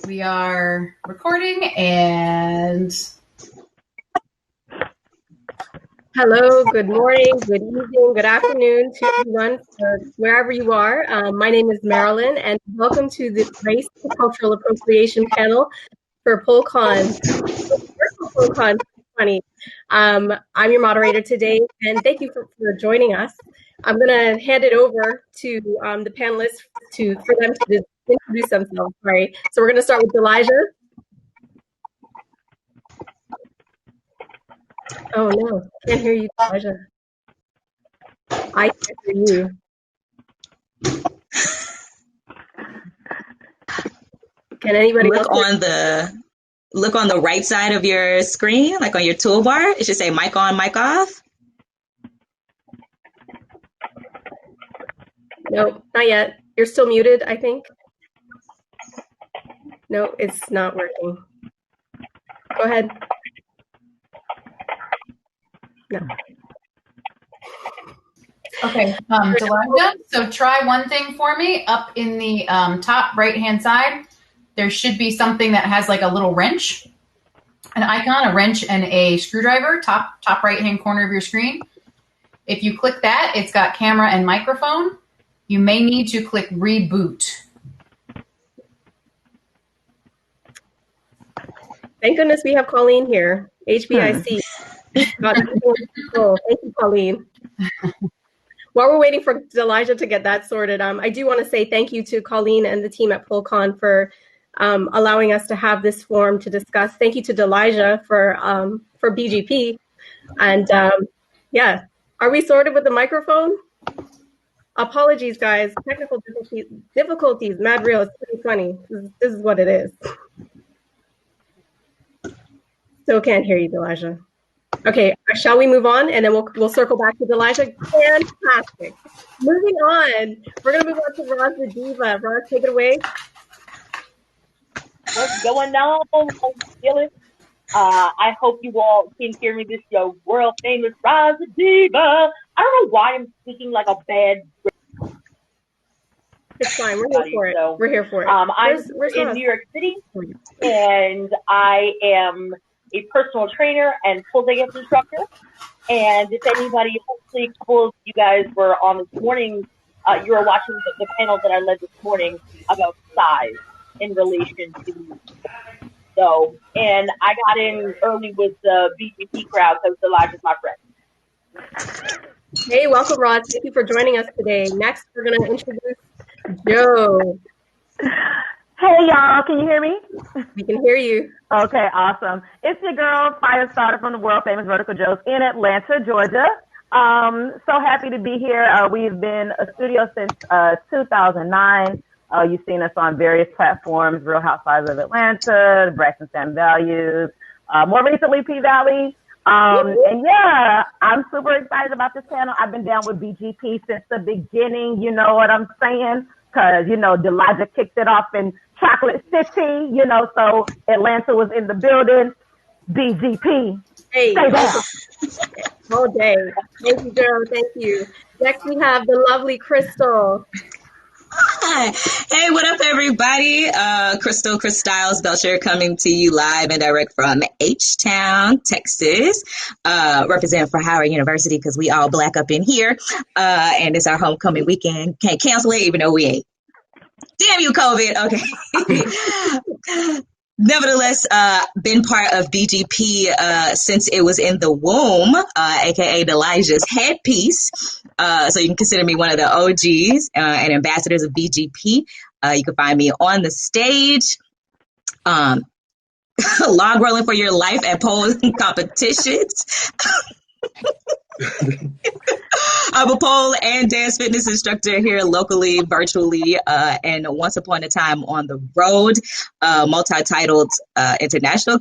We are recording and hello, good morning, good evening, good afternoon to everyone wherever you are. My name is Marilyn and welcome to the Race to Cultural Appropriation panel for PoleCon, PoleCon 2020. I'm your moderator today and thank you for joining us. I'm going to hand it over to the panelists for them to introduce themselves. Sorry. So we're going to start with Elijah. Oh no, can't hear you, Elijah. I can't hear you. Can anybody look on the right side of your screen, like on your toolbar? It should say mic on, mic off. Nope, not yet. You're still muted, I think. No, it's not working. Go ahead. No. okay, Delinda, so try one thing for me. Up in the top right-hand side, there should be something that has like a little wrench, an icon, a wrench, and a screwdriver, top right-hand corner of your screen. If you click that, it's got camera and microphone. You may need to click reboot. Thank goodness we have Colleen here, HBIC. Thank you, Colleen. While we're waiting for Elijah to get that sorted, I do want to say thank you to Colleen and the team at PoleCon for allowing us to have this forum to discuss. Thank you to Elijah for BGP. And yeah, are we sorted with the microphone? Apologies, guys. Technical difficulties. Mad real. It's 2020. This is what it is. Still can't hear you, Elijah. Okay, shall we move on, and then we'll circle back to Elijah. Fantastic. Moving on, we're gonna move on to Roz the Diva. Roz, take it away. What's going on? I hope you all can hear me. This is your world famous Roz the Diva. I don't know why I'm speaking like a bad. It's fine. We're here for it. So, we're here for it. I'm in New York City, and I am a personal trainer and pole dance instructor. And if anybody, hopefully a couple of you guys were on this morning, you were watching the panel that I led this morning about size in relation to. So, and I got in early with the BGP crowd because Elijah's my friend. Hey, welcome, Rod. Thank you for joining us today. Next, we're going to introduce Joe. Hey, y'all. Can you hear me? We can hear you. Okay, awesome. It's your girl, Firestarter from the world famous Vertical Joes in Atlanta, Georgia. So happy to be here. We've been a studio since 2009. You've seen us on various platforms, Real Housewives of Atlanta, Braxton Sound Values, more recently P-Valley. And yeah, I'm super excited about this panel. I've been down with BGP since the beginning, you know what I'm saying? Because, you know, Elijah kicked it off in Chocolate City, you know, so Atlanta was in the building. BGP. Hey, all day. Thank you, Joe. Thank you. Next, we have the lovely Crystal. Hi. Hey, what up, everybody? Crystal Styles Belcher coming to you live and direct from H-Town, Texas. Representing for Howard University because we all Black up in here. And it's our homecoming weekend. Can't cancel it even though we ain't. Damn you, COVID. Okay. Nevertheless, been part of BGP since it was in the womb, aka Elijah's headpiece. So you can consider me one of the OGs and ambassadors of BGP. You can find me on the stage, log rolling for your life at pole competitions. I'm a pole and dance fitness instructor here locally, virtually, and once upon a time on the road, multi-titled international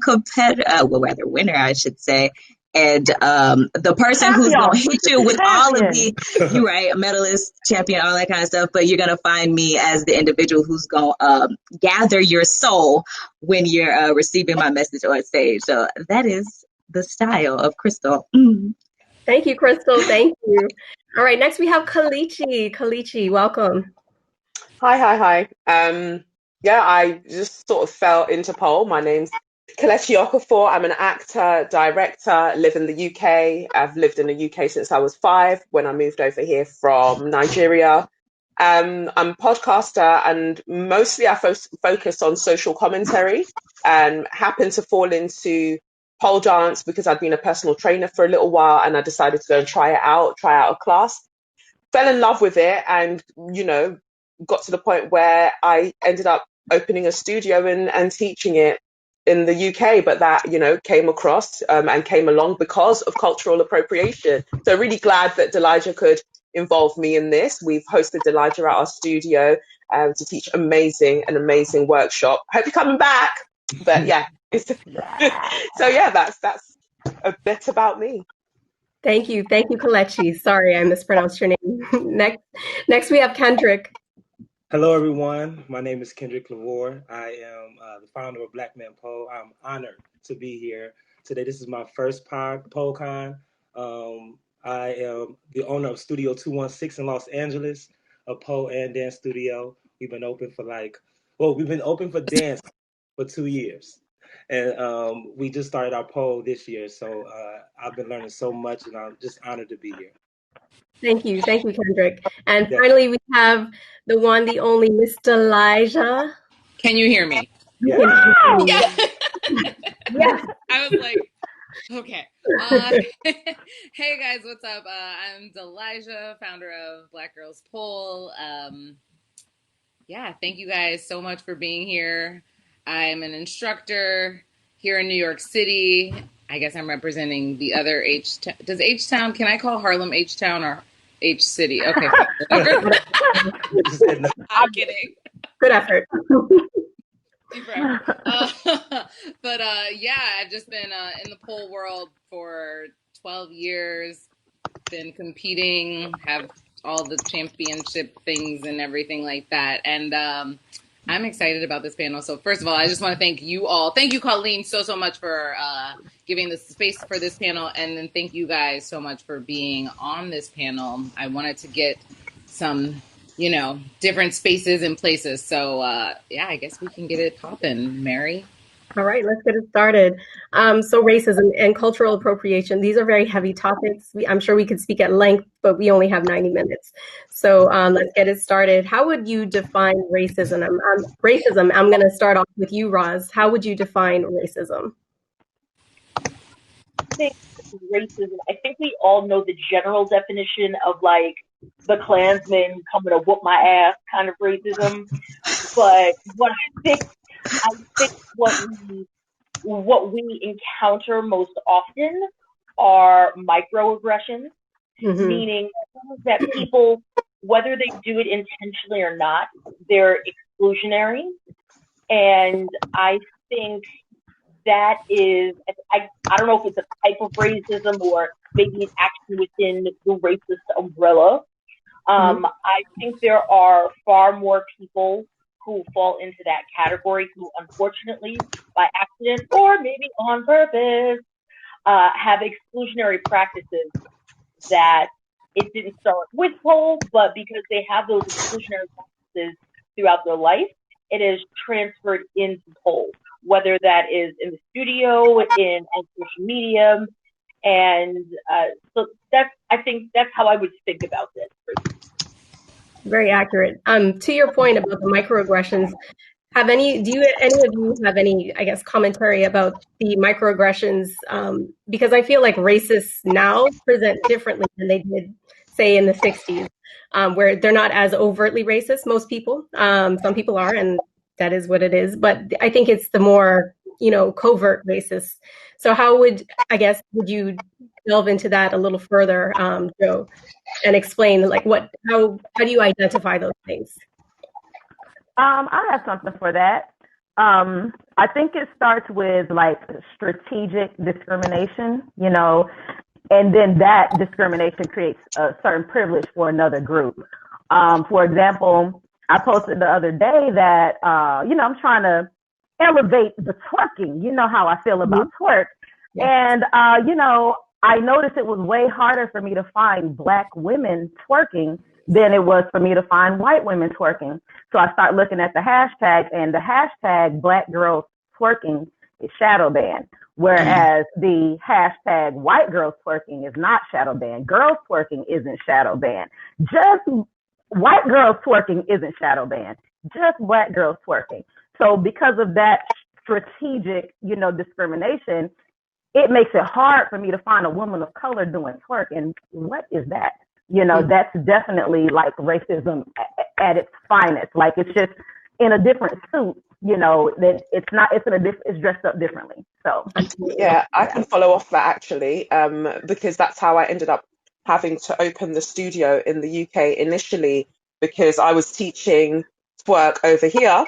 winner, I should say. And the person who's going to hit you with all of the, you're right, medalist, champion, all that kind of stuff, but you're going to find me as the individual who's going to gather your soul when you're receiving my message on stage. So that is the style of Crystal. Thank you, Crystal. Thank you. All right, next we have Kalichi. Kalichi, welcome. Hi. yeah, I just sort of fell into pole. My name's Kelechi Okafor. I'm an actor, director, live in the UK. I've lived in the UK since I was 5 when I moved over here from Nigeria. I'm a podcaster and mostly I focus on social commentary and happen to fall into pole dance because I'd been a personal trainer for a little while and I decided to go and try out a class. Fell in love with it and, got to the point where I ended up opening a studio and teaching it in the UK, but that, came across and came along because of cultural appropriation. So really glad that Delija could involve me in this. We've hosted Delija at our studio to teach an amazing workshop. Hope you're coming back. But yeah, so yeah, that's a bit about me. Thank you, Kelechi. Sorry, I mispronounced your name. Next we have Kendrick. Hello, everyone. My name is Kendrick Lavore. I am the founder of Black Men Pole. I'm honored to be here today. This is my first PoleCon. I am the owner of Studio 216 in Los Angeles, a pole and dance studio. We've been open for dance for 2 years. And we just started our pole this year. So I've been learning so much and I'm just honored to be here. Thank you, Kendrick. And finally, we have the one, the only Miss Delija. Can you hear me? Yeah. Yeah. I was like, okay. Hey guys, what's up? I'm Delija, founder of Black Girls Pole. Thank you guys so much for being here. I'm an instructor here in New York City. I guess I'm representing the other H-Town. Does H-Town, can I call Harlem H-Town or H-City? Okay. I'm kidding. Good effort. But I've just been in the pole world for 12 years, been competing, have all the championship things and everything like that. And I'm excited about this panel. So first of all, I just want to thank you all. Thank you, Colleen, so much for giving the space for this panel. And then thank you guys so much for being on this panel. I wanted to get some, different spaces and places. So I guess we can get it popping, Mary. All right, let's get it started. So racism and cultural appropriation, these are very heavy topics. I'm sure we could speak at length, but we only have 90 minutes. So let's get it started. How would you define racism? I'm going to start off with you, Roz. How would you define racism? I think we all know the general definition of like the Klansman coming to whoop my ass kind of racism. But what I think what we encounter most often are microaggressions, meaning that people, whether they do it intentionally or not, they're exclusionary. And I think that is, I don't know if it's a type of racism or maybe an action within the racist umbrella. I think there are far more people who fall into that category who, unfortunately, by accident or maybe on purpose, have exclusionary practices that it didn't start with pole, but because they have those exclusionary practices throughout their life, it is transferred into pole, whether that is in the studio, on social media, and so I think that's how I would think about this. Very accurate. To your point about the microaggressions, do any of you have any, I guess, commentary about the microaggressions? Because I feel like racists now present differently than they did, say, in the 60s, where they're not as overtly racist, most people. Some people are, and that is what it is. But I think it's the more, covert racist. So how would you delve into that a little further, Joe, and explain how do you identify those things? I have something for that. I think it starts with like strategic discrimination, and then that discrimination creates a certain privilege for another group. For example, I posted the other day that, I'm trying to elevate the twerking. You know how I feel about twerk. Yeah. And, I noticed it was way harder for me to find Black women twerking than it was for me to find white women twerking. So I start looking at the hashtag, and the hashtag Black girls twerking is shadow banned, whereas the hashtag white girls twerking is not shadow banned. Girls twerking isn't shadow banned. Just white girls twerking isn't shadow banned. Just black girls twerking. So because of that strategic, discrimination, it makes it hard for me to find a woman of color doing twerk. And what is that? That's definitely like racism at its finest. Like, it's just in a different suit, that it's dressed up differently. So Yeah, I can follow off that actually, because that's how I ended up having to open the studio in the UK initially, because I was teaching twerk over here,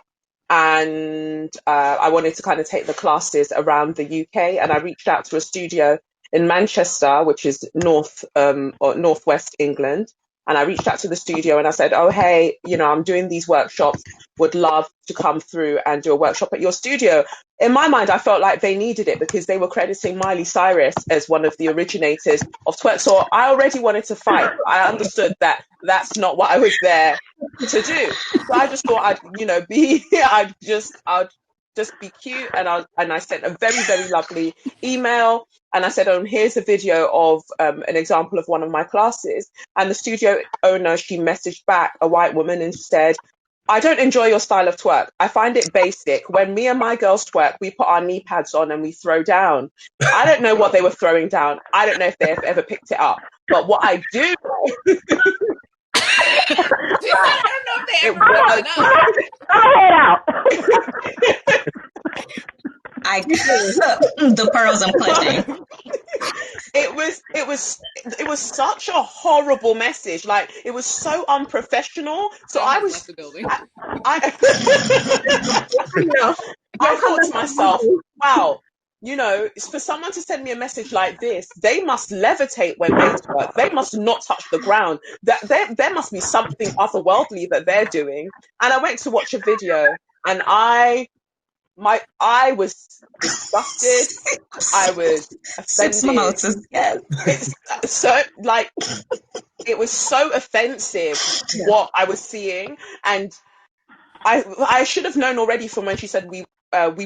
and I wanted to kind of take the classes around the UK, and I reached out to a studio in Manchester, which is north or northwest England, and I reached out to the studio and I said, "Oh, hey, I'm doing these workshops. Would love to come through and do a workshop at your studio." In my mind, I felt like they needed it because they were crediting Miley Cyrus as one of the originators of twerk. So I already wanted to fight. I understood that that's not what I was there to do. So I just thought I'd, I'd just be cute. And I sent a very, very lovely email. And I said, here's a video of an example of one of my classes. And the studio owner, she messaged back, a white woman, and said, "I don't enjoy your style of twerk. I find it basic. When me and my girls twerk, we put our knee pads on and we throw down." I don't know what they were throwing down. I don't know if they've ever picked it up. But what I do know, I don't know if they ever head out. The pearls I'm clutching. It was such a horrible message. Like, it was so unprofessional. So I was left the building. I thought to myself, wow, for someone to send me a message like this, they must levitate when they twerk. They must not touch the ground. There must be something otherworldly that they're doing. And I went to watch a video, and I was disgusted. I was offended. Mimosas, yes. It's so, like, it was so offensive what I was seeing, and I should have known already from when she said we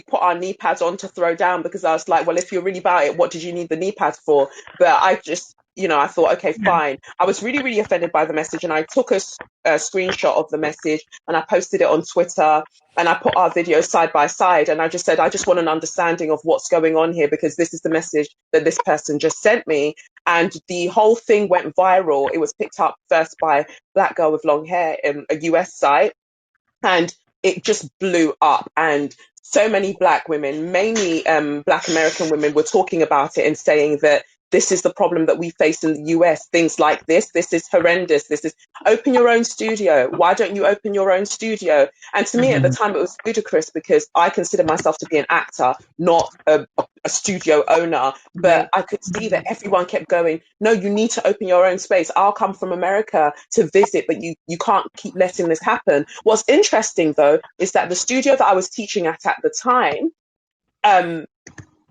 put our knee pads on to throw down, because I was like, well, if you're really about it, what did you need the knee pads for? But I just, I thought, okay, fine. I was really, really offended by the message, and I took a screenshot of the message and I posted it on Twitter, and I put our videos side by side, and I just said, I just want an understanding of what's going on here, because this is the message that this person just sent me. And the whole thing went viral. It was picked up first by Black Girl with Long Hair, a US site, and it just blew up. And so many Black women, mainly Black American women, were talking about it and saying that this is the problem that we face in the US. Things like this is horrendous. This is, open your own studio. Why don't you open your own studio? And to me at the time, it was ludicrous, because I consider myself to be an actor, not a studio owner. But I could see that everyone kept going, no, you need to open your own space. I'll come from America to visit, but you can't keep letting this happen. What's interesting, though, is that the studio that I was teaching at the time,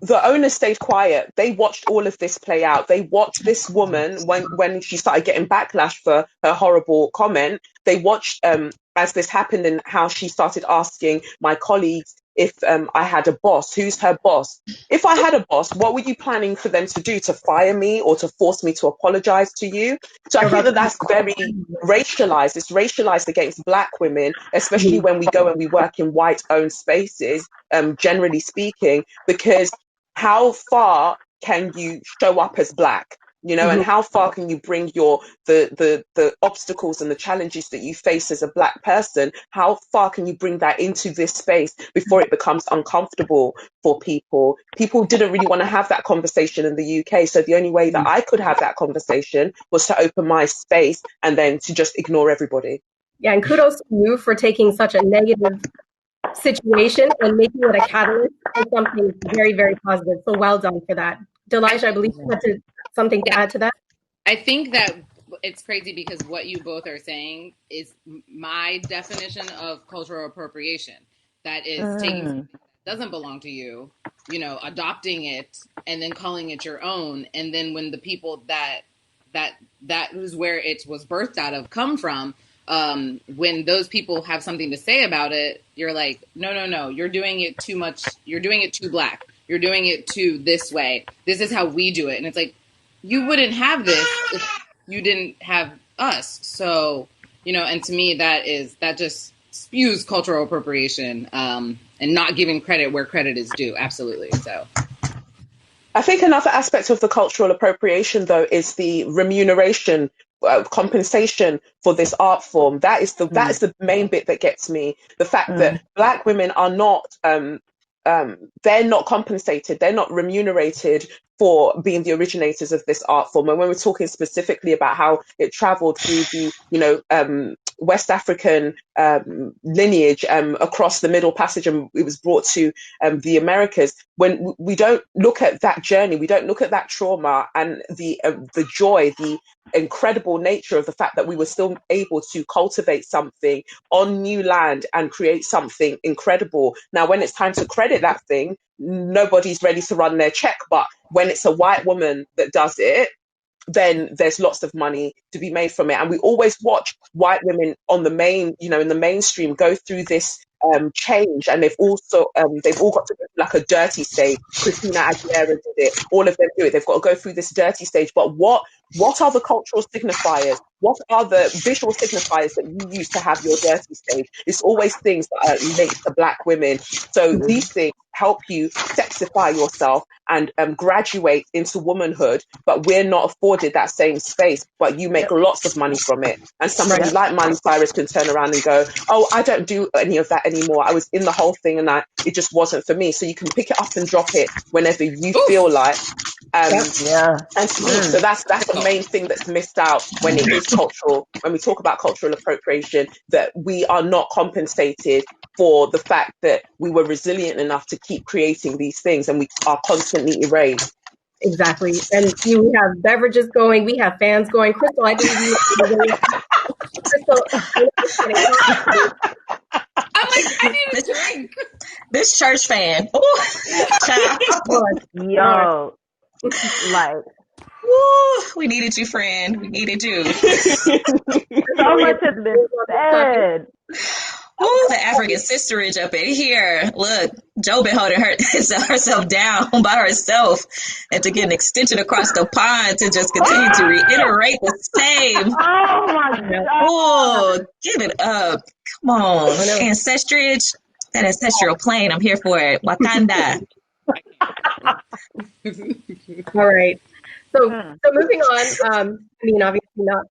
the owner stayed quiet. They watched all of this play out. They watched this woman when she started getting backlash for her horrible comment. They watched as this happened, and how she started asking my colleagues if I had a boss. Who's her boss? If I had a boss, what were you planning for them to do? To fire me or to force me to apologize to you? So I think that that's very racialized. It's racialized against Black women, especially when we go and we work in white-owned spaces, generally speaking, because how far can you show up as Black? And how far can you bring the obstacles and the challenges that you face as a Black person? How far can you bring that into this space before it becomes uncomfortable for people? People didn't really want to have that conversation in the UK. So the only way that I could have that conversation was to open my space and then to just ignore everybody. Yeah, and kudos to you for taking such a negative situation and making it a catalyst for something very, very positive. So well done for that. Delija, I believe you had something to add to that. I think that it's crazy, because what you both are saying is my definition of cultural appropriation. That is taking something that doesn't belong to you, adopting it and then calling it your own. And then when the people that that was where it was birthed out of, come from. When those people have something to say about it, you're like, no, you're doing it too much. You're doing it too black. You're doing it too this way. This is how we do it. And it's like, you wouldn't have this if you didn't have us. So, and to me, that just spews cultural appropriation, and not giving credit where credit is due. Absolutely. So I think another aspect of the cultural appropriation, though, is the remuneration, compensation for this art form. That is the main bit that gets me. The fact that Black women are not, they're not compensated, they're not remunerated for being the originators of this art form. And when we're talking specifically about how it traveled through the, West African lineage across the Middle Passage, and it was brought to the Americas. When we don't look at that journey, we don't look at that trauma and the joy, the incredible nature of the fact that we were still able to cultivate something on new land and create something incredible. Now, when it's time to credit that thing, nobody's ready to run their check. But when it's a white woman that does it, then there's lots of money to be made from it. And we always watch white women on the main, in the mainstream go through this change, and they've all got to go through like a dirty stage. Christina Aguilera did it. All of them do it. They've got to go through this dirty stage. But what are the cultural signifiers? What are the visual signifiers that you use to have your dirty stage? It's always things that are linked to Black women. So these things help you sexify yourself and graduate into womanhood, but we're not afforded that same space, but you make lots of money from it. And somebody like Miley Cyrus can turn around and go, oh, I don't do any of that anymore. I was in the whole thing and it just wasn't for me. So you can pick it up and drop it whenever you feel like. And so that's the main thing that's missed out when it is cultural, when we talk about cultural appropriation, that we are not compensated for the fact that we were resilient enough to keep creating these things, and we are constantly erased. Exactly. And we have beverages going, we have fans going. Crystal, I believe you. Crystal, I'm like, I need a drink. This church fan. Yo, like, woo, we needed you, friend. We needed you. So much has been said. Ooh, the African sisterage up in here. Look, Jo been holding herself down by herself, and to get an extension across the pond to just continue to reiterate the same. Oh my God. Oh, give it up. Come on. Ancestrage, that ancestral plane. I'm here for it. Wakanda. All right. So moving on, obviously not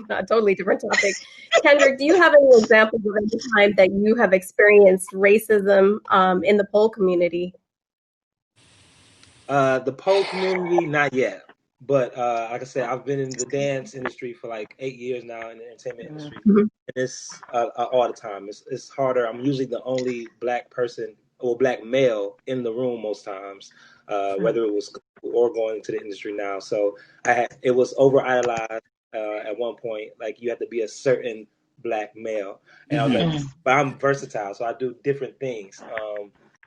a totally different topic. Kendrick, do you have any examples of any time that you have experienced racism in the pole community? The pole community, not yet. But like I said, I've been in the dance industry for like 8 years now, in the entertainment industry. And it's all the time. It's harder. I'm usually the only Black person or Black male in the room most times, whether it was or going to the industry now. So it was over idolized at one point. Like, you have to be a certain Black male, and I was like, but I'm versatile, so I do different things.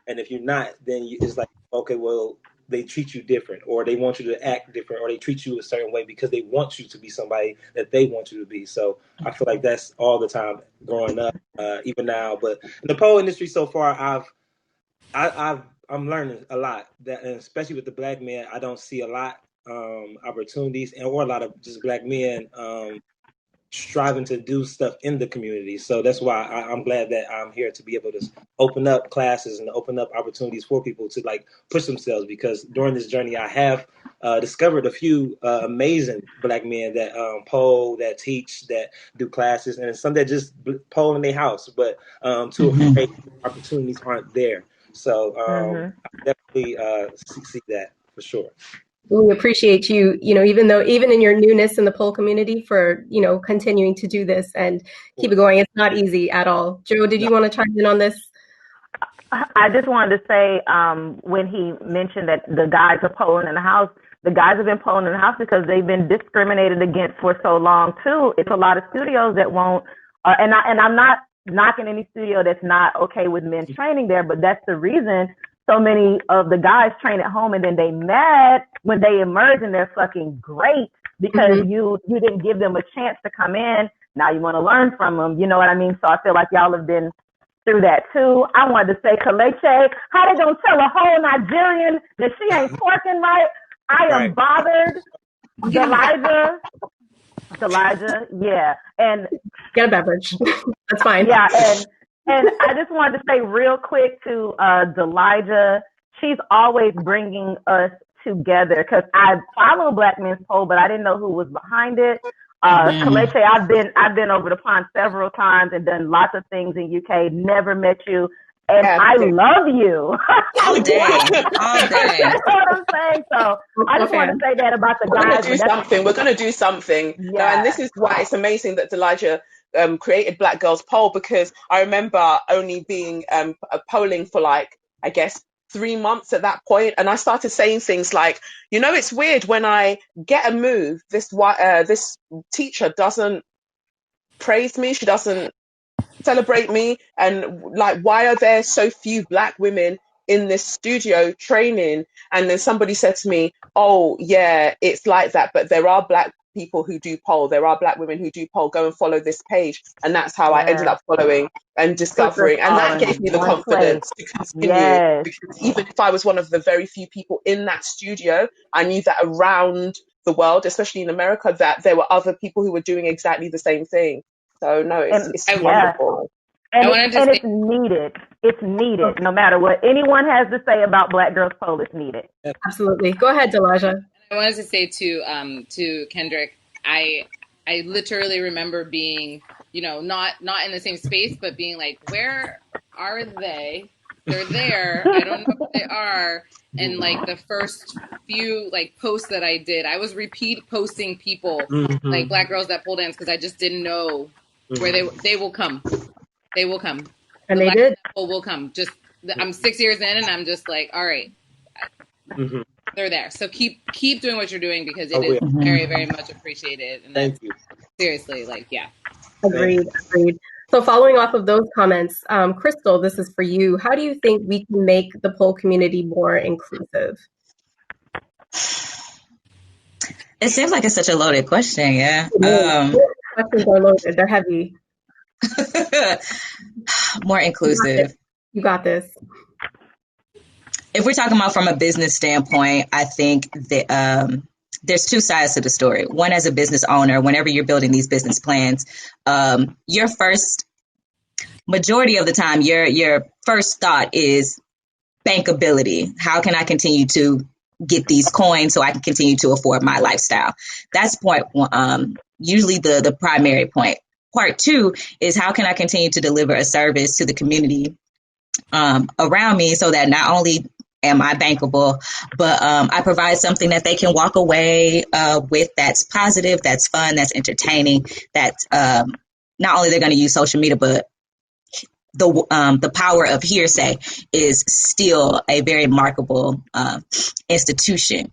And if you're not, then it's like, okay, well, they treat you different, or they want you to act different, or they treat you a certain way because they want you to be somebody that they want you to be. So I feel like that's all the time growing up, even now. But in the pole industry so far, I'm learning a lot, that, and especially with the Black men, I don't see a lot opportunities or a lot of just Black men striving to do stuff in the community. So that's why I'm glad that I'm here to be able to open up classes and open up opportunities for people to like push themselves, because during this journey I have discovered a few amazing Black men that pole, that teach, that do classes, and some that just pole in their house, but to opportunities aren't there. So I definitely see that for sure. We appreciate you, even in your newness in the pole community, for, continuing to do this and keep it going. It's not easy at all. Jo, did you want to chime in on this? I just wanted to say, when he mentioned that the guys are polling in the house, the guys have been polling in the house because they've been discriminated against for so long too. It's a lot of studios that won't, and I'm not knocking any studio that's not okay with men training there, but that's the reason so many of the guys train at home, and then they mad when they emerge and they're fucking great because you didn't give them a chance to come in. Now you want to learn from them. You know what I mean? So I feel like y'all have been through that too. I wanted to say, Kelechi, how they gonna tell a whole Nigerian that she ain't twerking right? I am bothered. Elijah, yeah. And get a beverage. That's fine. Yeah, and I just wanted to say real quick to Delija, she's always bringing us together because I follow Black Men's Pole, but I didn't know who was behind it. Kelechi, I've been over the pond several times and done lots of things in UK. Never met you, and I love you. All day. You know what I'm saying? So I just want to say that about the guys. We're going to do something. Yeah. And this is why it's amazing that Delija created Black Girls Poll, because I remember only being polling for like, I guess, 3 months at that point, and I started saying things like, you know, it's weird when I get a move, this teacher doesn't praise me, she doesn't celebrate me, and like, why are there so few Black women in this studio training? And then somebody said to me, oh yeah, it's like that, but there are Black people who do pole, there are Black women who do pole, go and follow this page. And that's how I ended up following and discovering, and that gave me the confidence to continue, because even if I was one of the very few people in that studio, I knew that around the world, especially in America, that there were other people who were doing exactly the same thing. So no, it's wonderful. And it's needed. It's needed. No matter what anyone has to say about Black Girls Pole, it's needed. Absolutely. Go ahead, Delija. I wanted to say to Kendrick, I literally remember being, you know, not in the same space, but being like, where are they? They're there. I don't know what they are. And like the first few like posts that I did, I was repeat posting people like Black girls that pole dance, because I just didn't know where they will come. They will come. And they did. Pole will come. I'm 6 years in, and I'm just like, all right, they're there. So keep doing what you're doing, because it is very, very much appreciated. And Thank you. Seriously, like, yeah. Agreed. So following off of those comments, Crystal, this is for you. How do you think we can make the pole community more inclusive? It seems like it's such a loaded question, yeah. Questions are loaded. They're heavy. More inclusive. You got this. If we're talking about from a business standpoint, I think that there's two sides to the story. One, as a business owner, whenever you're building these business plans, your first majority of the time, your first thought is bankability. How can I continue to get these coins so I can continue to afford my lifestyle? That's point one, usually the primary point. Part two is, how can I continue to deliver a service to the community around me so that not only am I bankable, but I provide something that they can walk away with that's positive, that's fun, that's entertaining, that not only they're going to use social media, but the power of hearsay is still a very remarkable institution.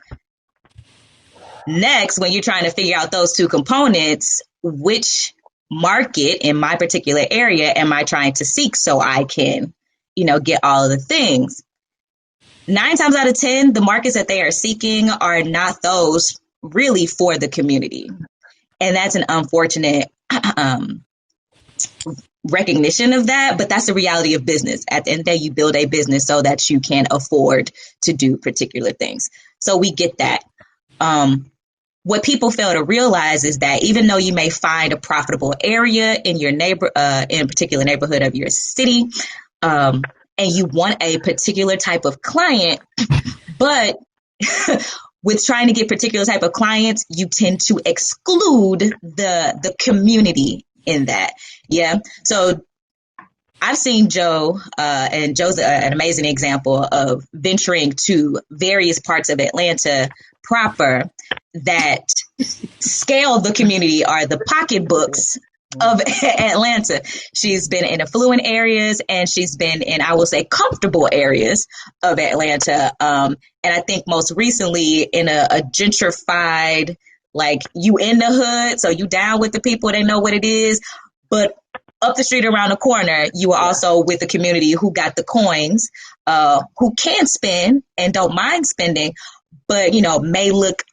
Next, when you're trying to figure out those two components, which market in my particular area am I trying to seek so I can, get all of the things? 9 times out of 10, the markets that they are seeking are not those really for the community. And that's an unfortunate recognition of that, but that's the reality of business. At the end of the day, you build a business so that you can afford to do particular things. So we get that. What people fail to realize is that even though you may find a profitable area in your in a particular neighborhood of your city, and you want a particular type of client, but with trying to get particular type of clients, you tend to exclude the community in that. Yeah. So I've seen Joe, and Joe's an amazing example of venturing to various parts of Atlanta proper that scale the community, are the pocketbooks of Atlanta. She's been in affluent areas, and she's been in, I will say, comfortable areas of Atlanta. And I think most recently in a gentrified, like, you in the hood, so you down with the people, they know what it is. But up the street around the corner, you are also with the community who got the coins, who can spend and don't mind spending, but, may look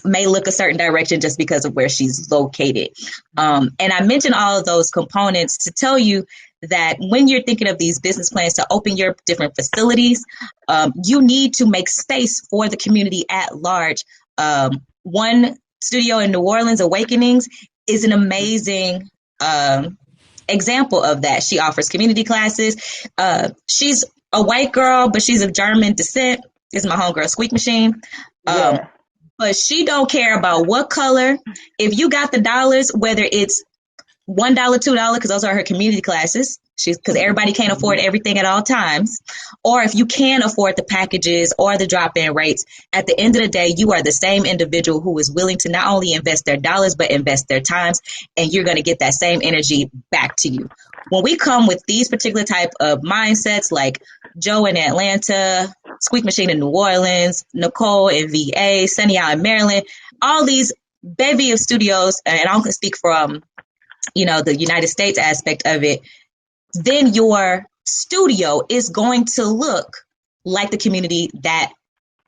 may look a certain direction just because of where she's located. And I mentioned all of those components to tell you that when you're thinking of these business plans to open your different facilities, you need to make space for the community at large. One studio in New Orleans, Awakenings, is an amazing example of that. She offers community classes. She's a white girl, but she's of German descent. This is my homegirl, Squeak Machine. Yeah. But she don't care about what color. If you got the dollars, whether it's $1, $2, because those are her community classes, because everybody can't afford everything at all times, or if you can afford the packages or the drop-in rates, at the end of the day, you are the same individual who is willing to not only invest their dollars, but invest their times, and you're going to get that same energy back to you. When we come with these particular type of mindsets, like Joe in Atlanta, Squeak Machine in New Orleans, Nicole in VA, Sunny out in Maryland, all these bevy of studios, and I can speak from, the United States aspect of it, then your studio is going to look like the community that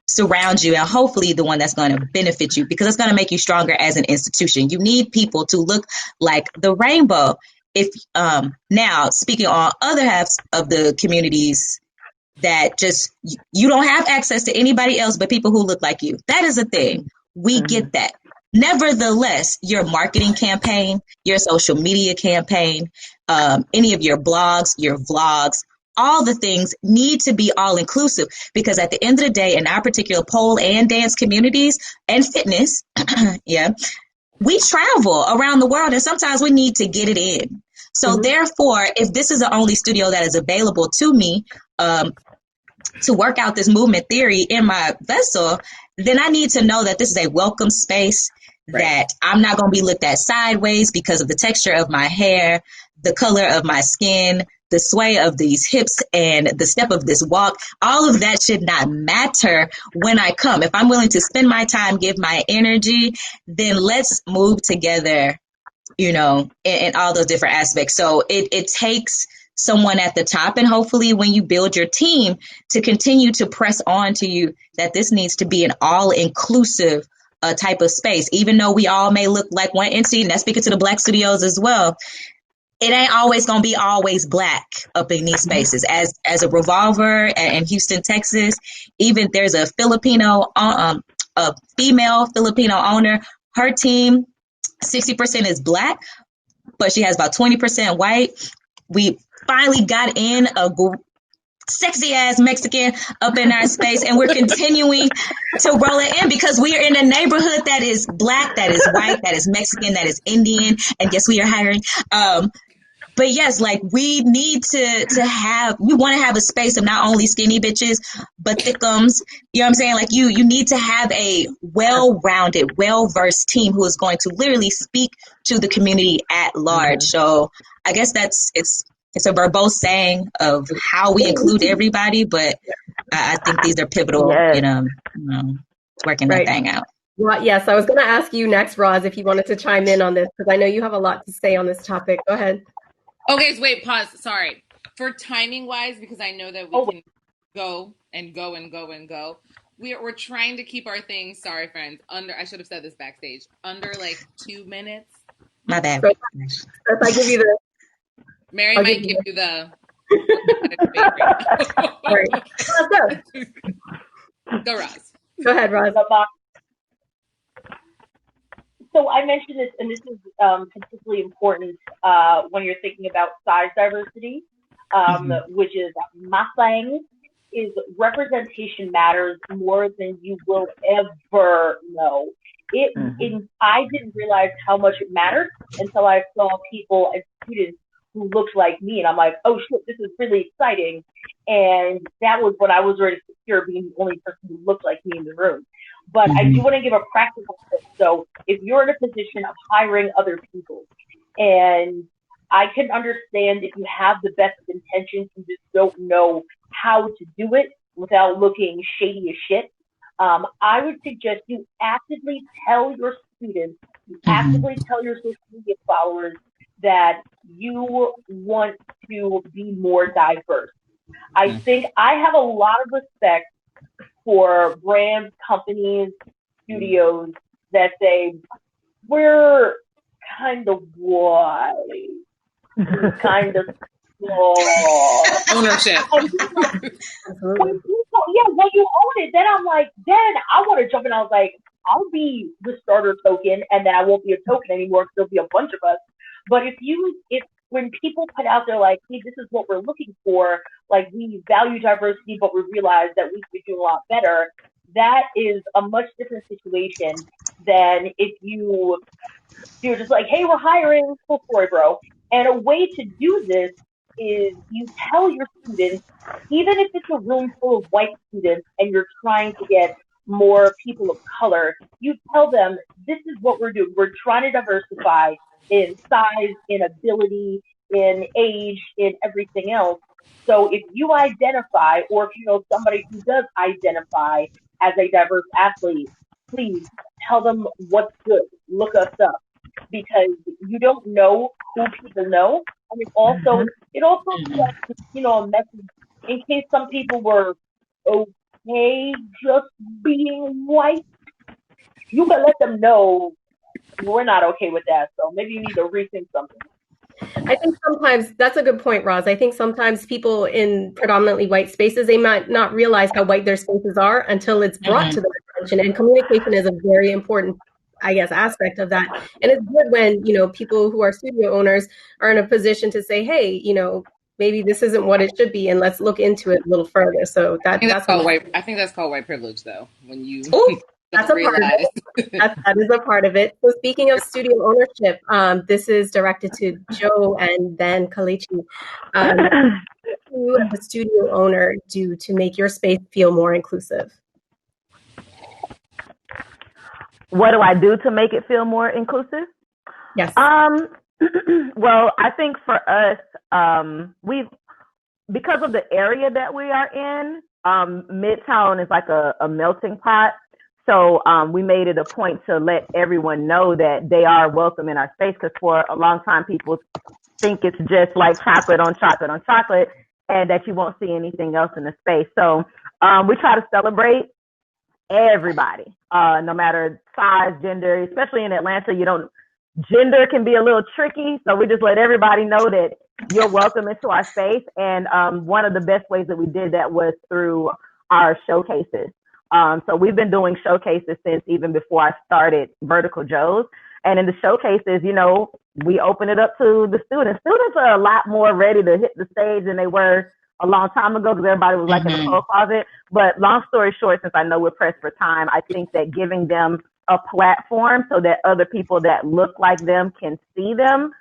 surrounds you, and hopefully the one that's going to benefit you, because it's going to make you stronger as an institution. You need people to look like the rainbow. If now speaking on other halves of the communities that just you don't have access to anybody else but people who look like you, that is a thing. We get that. Nevertheless, your marketing campaign, your social media campaign, any of your blogs, your vlogs, all the things need to be all inclusive, because at the end of the day, in our particular pole and dance communities and fitness, we travel around the world and sometimes we need to get it in. So therefore, if this is the only studio that is available to me to work out this movement theory in my vessel, then I need to know that this is a welcome space, that I'm not going to be looked at sideways because of the texture of my hair, the color of my skin, the sway of these hips, and the step of this walk. All of that should not matter when I come. If I'm willing to spend my time, give my energy, then let's move together, in all those different aspects. So it takes someone at the top, and hopefully when you build your team, to continue to press on to you that this needs to be an all-inclusive type of space. Even though we all may look like one entity, and that's speaking to the Black studios as well, it ain't always going to be always Black up in these spaces. As a Revolver in Houston, Texas, even there's a a female Filipino owner. Her team, 60% is Black, but she has about 20% white. We finally got in a sexy ass Mexican up in our space, and we're continuing to roll it in because we are in a neighborhood that is Black, that is white, that is Mexican, that is Indian, and yes, we are hiring. But yes, like we need to have, you want to have a space of not only skinny bitches, but thickums. You know what I'm saying? Like you need to have a well-rounded, well-versed team who is going to literally speak to the community at large. So I guess it's a verbose saying of how we include everybody, but I think these are pivotal, working that thing out. Well, yes, I was going to ask you next, Roz, if you wanted to chime in on this, because I know you have a lot to say on this topic. Go ahead. Okay, so wait, pause. Sorry. For timing wise, because I know that we can go and go and go and go. We're trying to keep our things, sorry friends, I should have said this backstage, under like 2 minutes. My bad. So if I give you the Mary might give you the Go, Roz. Go ahead, Roz. So I mentioned this, and this is particularly important when you're thinking about size diversity, which is my thing, is representation matters more than you will ever know. I didn't realize how much it mattered until I saw people and students who looked like me, and I'm like, oh shit, this is really exciting. And that was when I was already secure being the only person who looked like me in the room. But I do want to give a practical tip. So if you're in a position of hiring other people, and I can understand if you have the best intentions, you just don't know how to do it without looking shady as shit, I would suggest you actively tell your students, you actively tell your social media followers that you want to be more diverse. I think I have a lot of respect for brands, companies, studios that say, we're kind of white, kind of small. Ownership. And he's like, Absolutely. when you own it, then I'm like, then I want to jump in. I was like, I'll be the starter token, and then I won't be a token anymore because there'll be a bunch of us. But if when people put out there like, hey, this is what we're looking for, like we value diversity, but we realize that we could do a lot better, that is a much different situation than if you're just like, hey, we're hiring, full story, bro. And a way to do this is you tell your students, even if it's a room full of white students and you're trying to get more people of color, you tell them, this is what we're doing. We're trying to diversify in size, in ability, in age, in everything else. So if you identify, or if you know somebody who does identify as a diverse athlete, please tell them what's good. Look us up, because you don't know who people know. And it also sends, a message in case some people were okay just being white. You can let them know we're not okay with that. So maybe you need to rethink something. I think sometimes that's a good point, Roz. I think sometimes people in predominantly white spaces, they might not realize how white their spaces are until it's brought to their attention. And communication is a very important, I guess, aspect of that. And it's good when, people who are studio owners are in a position to say, hey, maybe this isn't what it should be, and let's look into it a little further. So I think that's called white privilege, though. When you that's a part of it. That is a part of it. So speaking of studio ownership, this is directed to Joe and then Kalechi. What do a studio owner do to make your space feel more inclusive? What do I do to make it feel more inclusive? Yes. Well, I think for us, because of the area that we are in, Midtown is like a melting pot. So we made it a point to let everyone know that they are welcome in our space, because for a long time people think it's just like chocolate on chocolate on chocolate, and that you won't see anything else in the space. So we try to celebrate everybody, no matter size, gender, especially in Atlanta. Gender can be a little tricky. So we just let everybody know that you're welcome into our space. And one of the best ways that we did that was through our showcases. So we've been doing showcases since even before I started Vertical Joe's. And in the showcases, we open it up to the students. Students are a lot more ready to hit the stage than they were a long time ago, because everybody was like in the pole closet. But long story short, since I know we're pressed for time, I think that giving them a platform so that other people that look like them can see them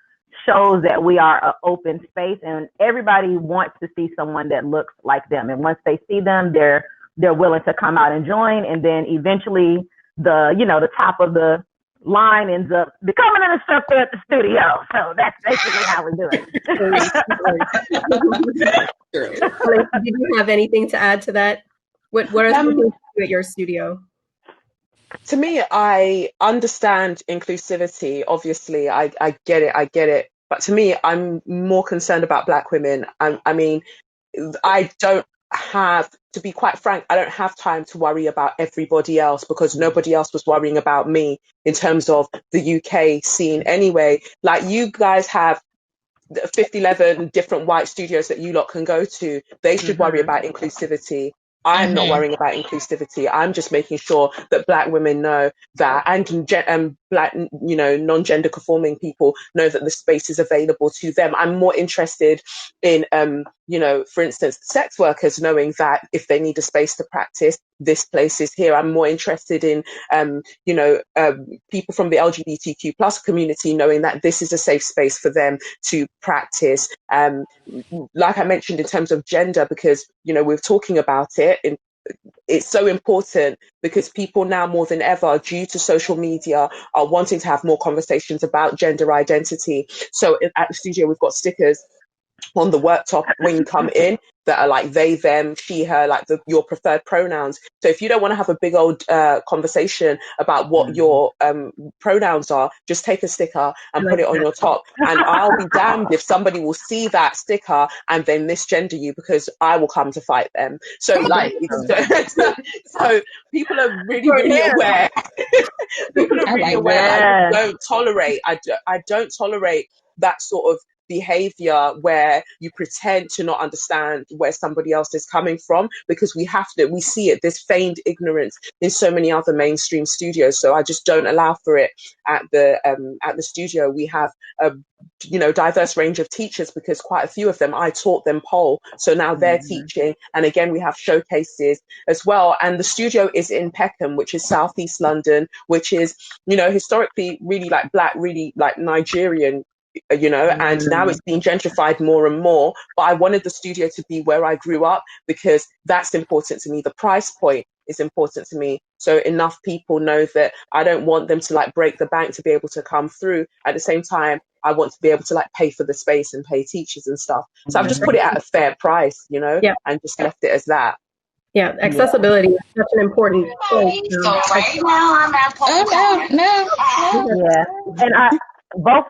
shows that we are an open space, and everybody wants to see someone that looks like them. And once they see them, they're willing to come out and join. And then eventually the top of the line ends up becoming an instructor at the studio. So that's basically how we do it. Did you have anything to add to that? What are some things you do at your studio? To me, I understand inclusivity. Obviously, I get it. But to me, I'm more concerned about Black women. I mean, I don't have, to be quite frank, I don't have time to worry about everybody else, because nobody else was worrying about me in terms of the UK scene anyway. Like, you guys have 11 different white studios that you lot can go to. They should worry about inclusivity. I'm not worrying about inclusivity. I'm just making sure that Black women know that, and Black, non-gender conforming people know that the space is available to them. I'm more interested in, for instance, sex workers knowing that if they need a space to practice, this place is here. I'm more interested in, people from the LGBTQ plus community knowing that this is a safe space for them to practice. Like I mentioned, in terms of gender, because, we're talking about it, it's so important because people now more than ever, due to social media, are wanting to have more conversations about gender identity. So at the studio, we've got stickers on the worktop when you come in that are like they, them, she, her, like your preferred pronouns. So if you don't want to have a big old conversation about what your pronouns are, just take a sticker and put it on your top. And I'll be damned if somebody will see that sticker and then misgender you, because I will come to fight them. So like, so people are really, really aware. People are really aware. that. I don't tolerate. I don't tolerate that sort of behavior where you pretend to not understand where somebody else is coming from, because we see it, this feigned ignorance in so many other mainstream studios. So I just don't allow for it at the studio. We have a diverse range of teachers, because quite a few of them I taught them pole, so now they're teaching. And again, we have showcases as well. And the studio is in Peckham, which is southeast London, which is historically really like black, really like Nigerian, and now it's being gentrified more and more. But I wanted the studio to be where I grew up, because that's important to me. The price point is important to me. So enough people know that I don't want them to like break the bank to be able to come through. At the same time, I want to be able to like pay for the space and pay teachers and stuff. So I've just put it at a fair price, and just left it as that. Yeah, accessibility is such an important point. So right now I'm at PoleCon. Yeah, and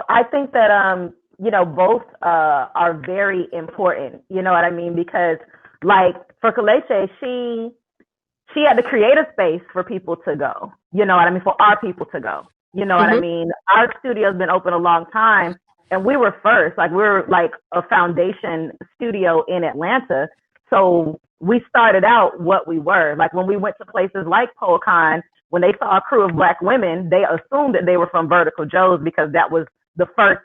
I think that both are very important. You know what I mean? Because like for Kalechi, she had to create a space for people to go. You know what I mean? For our people to go. You know what I mean? Our studio's been open a long time, and we were first. Like we're like a foundation studio in Atlanta, so we started out what we were. Like when we went to places like PoleCon, when they saw a crew of Black women, they assumed that they were from Vertical Joe's, because that was the first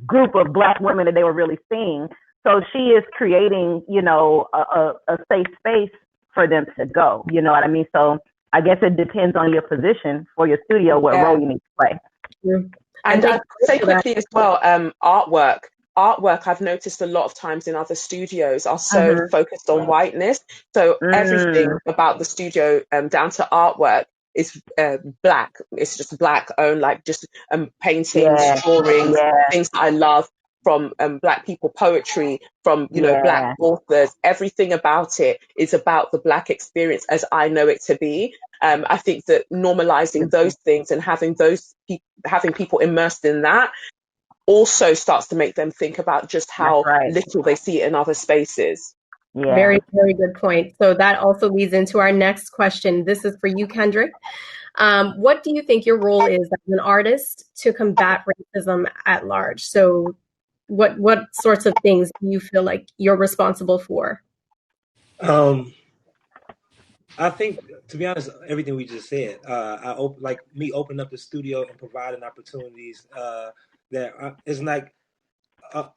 group of Black women that they were really seeing. So she is creating, a safe space for them to go. You know what I mean? So I guess it depends on your position for your studio, what role you need to play. And I'd say quickly as well, artwork, I've noticed a lot of times in other studios are so focused on whiteness. So everything about the studio, down to artwork, is black. It's just black owned, like just paintings, drawings, things that I love from Black people, poetry from Black authors. Everything about it is about the Black experience as I know it to be. I think that normalizing those things and having people immersed in that also starts to make them think about just how little they see it in other spaces. Yeah. Very, very good point. So that also leads into our next question. This is for you, Kendrick. What do you think your role is as an artist to combat racism at large? So what sorts of things do you feel like you're responsible for? I think, to be honest, everything we just said, opening up the studio and providing opportunities that it's like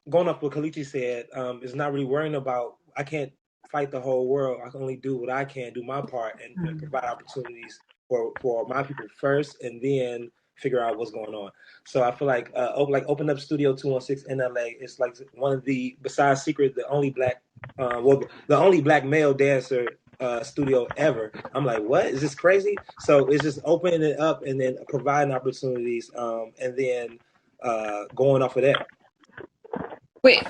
going off what Kalechi said, it's not really worrying about, I can't fight the whole world. I can only do what I can, do my part, and provide opportunities for my people first, and then figure out what's going on. So I feel like open up Studio 216 in LA. It's like one of the, besides Secret, the only black male dancer studio ever. I'm like, what is this crazy? So it's just opening it up and then providing opportunities, and then going off of that. Wait,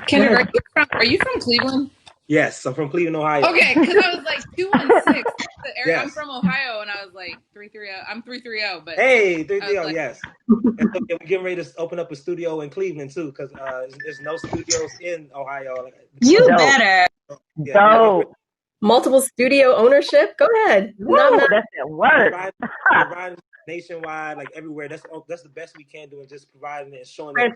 Kendrick, are you from Cleveland? Yes, I'm from Cleveland, Ohio. Okay, because I was like 216. Yes. I'm from Ohio, and I was like 330. I'm 330, but hey, 330, yes. And so we're getting ready to open up a studio in Cleveland too, because there's no studios in Ohio. You better. Dope. Multiple studio ownership. Go ahead. That's at work. Providing nationwide, like everywhere. That's the best we can do, and just providing and showing that,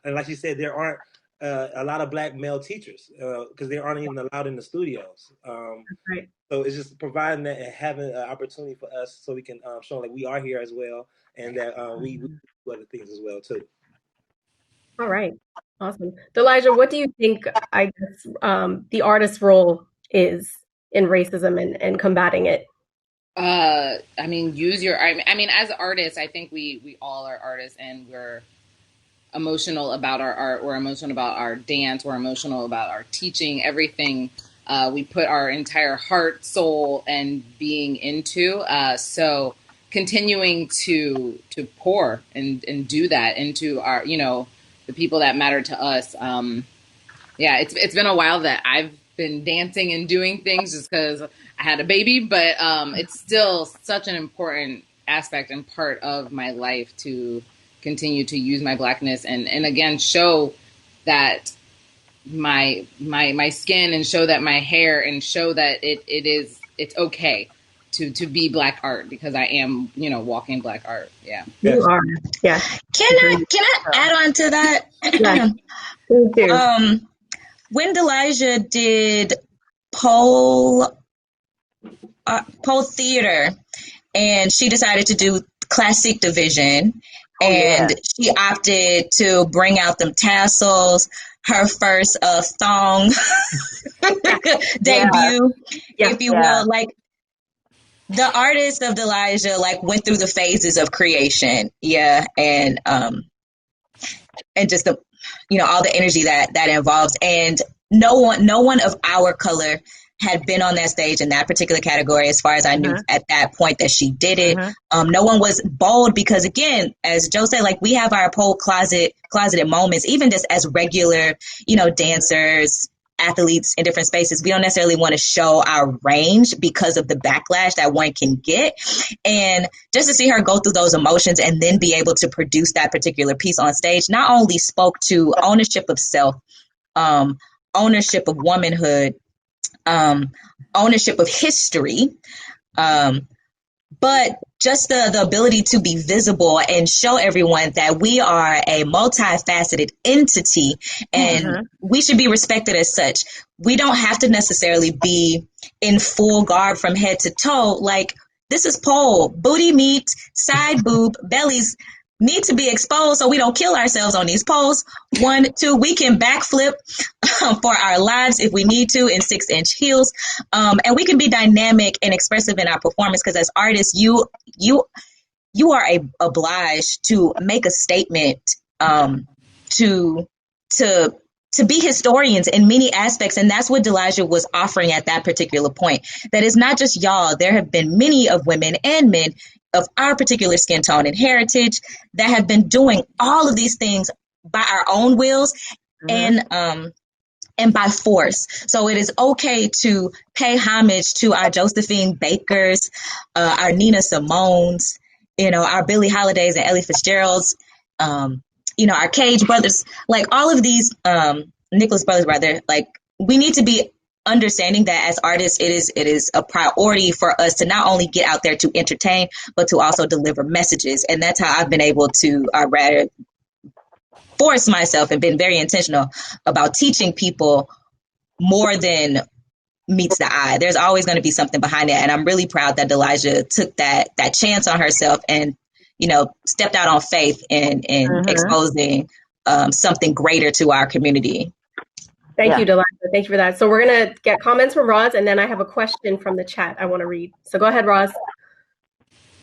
and like you said, there aren't a lot of black male teachers because they aren't even allowed in the studios. Right. So it's just providing that and having an opportunity for us so we can show like we are here as well, and that we do other things as well too. All right. Awesome. Elijah, what do you think, I guess, the artist's role is in racism and combating it? I mean, as artists, I think we all are artists, and we're emotional about our art. We're emotional about our dance. We're emotional about our teaching, everything. We put our entire heart, soul, and being into. So continuing to pour and do that into our, the the people that matter to us. Yeah, it's been a while that I've been dancing and doing things just because I had a baby, but it's still such an important aspect and part of my life to continue to use my Blackness and again show that my skin and show that my hair and show that it's okay to be Black art because I am walking Black art. Yeah. You are. Yeah. Can I add on to that? Yeah. Please do. When Delijah did pole theater, and she decided to do classic division, and she opted to bring out them tassels. Her first thong debut, if you will, like the artist of Delijah, like went through the phases of creation, and just the all the energy that involves, and no one of our color had been on that stage in that particular category as far as I knew at that point that she did it. No one was bold because, again, as Joe said, like we have our pole closeted moments, even just as regular dancers, athletes in different spaces. We don't necessarily want to show our range because of the backlash that one can get. And just to see her go through those emotions and then be able to produce that particular piece on stage not only spoke to ownership of self, ownership of womanhood, ownership of history, but just the ability to be visible and show everyone that we are a multifaceted entity and we should be respected as such. We don't have to necessarily be in full garb from head to toe. Like, this is pole. Booty meat, side boob, bellies need to be exposed so we don't kill ourselves on these poles. 1, 2, we can backflip for our lives if we need to in 6-inch heels. And we can be dynamic and expressive in our performance because as artists, you are obliged to make a statement, to be historians in many aspects. And that's what Delijah was offering at that particular point. That is not just y'all. There have been many of women and men of our particular skin tone and heritage that have been doing all of these things by our own wills and by force. So it is okay to pay homage to our Josephine Bakers, our Nina Simones, our Billie Holidays and Ellie Fitzgeralds, our Cage brothers, like all of these, Nicholas brothers, rather, like we need to be understanding that as artists, it is a priority for us to not only get out there to entertain, but to also deliver messages. And that's how I've been able to rather force myself and been very intentional about teaching people more than meets the eye. There's always going to be something behind it. And I'm really proud that Delijah took that chance on herself and, stepped out on faith in exposing something greater to our community. Thank you, Delijah. Thank you for that. So we're going to get comments from Roz, and then I have a question from the chat I want to read. So go ahead, Roz.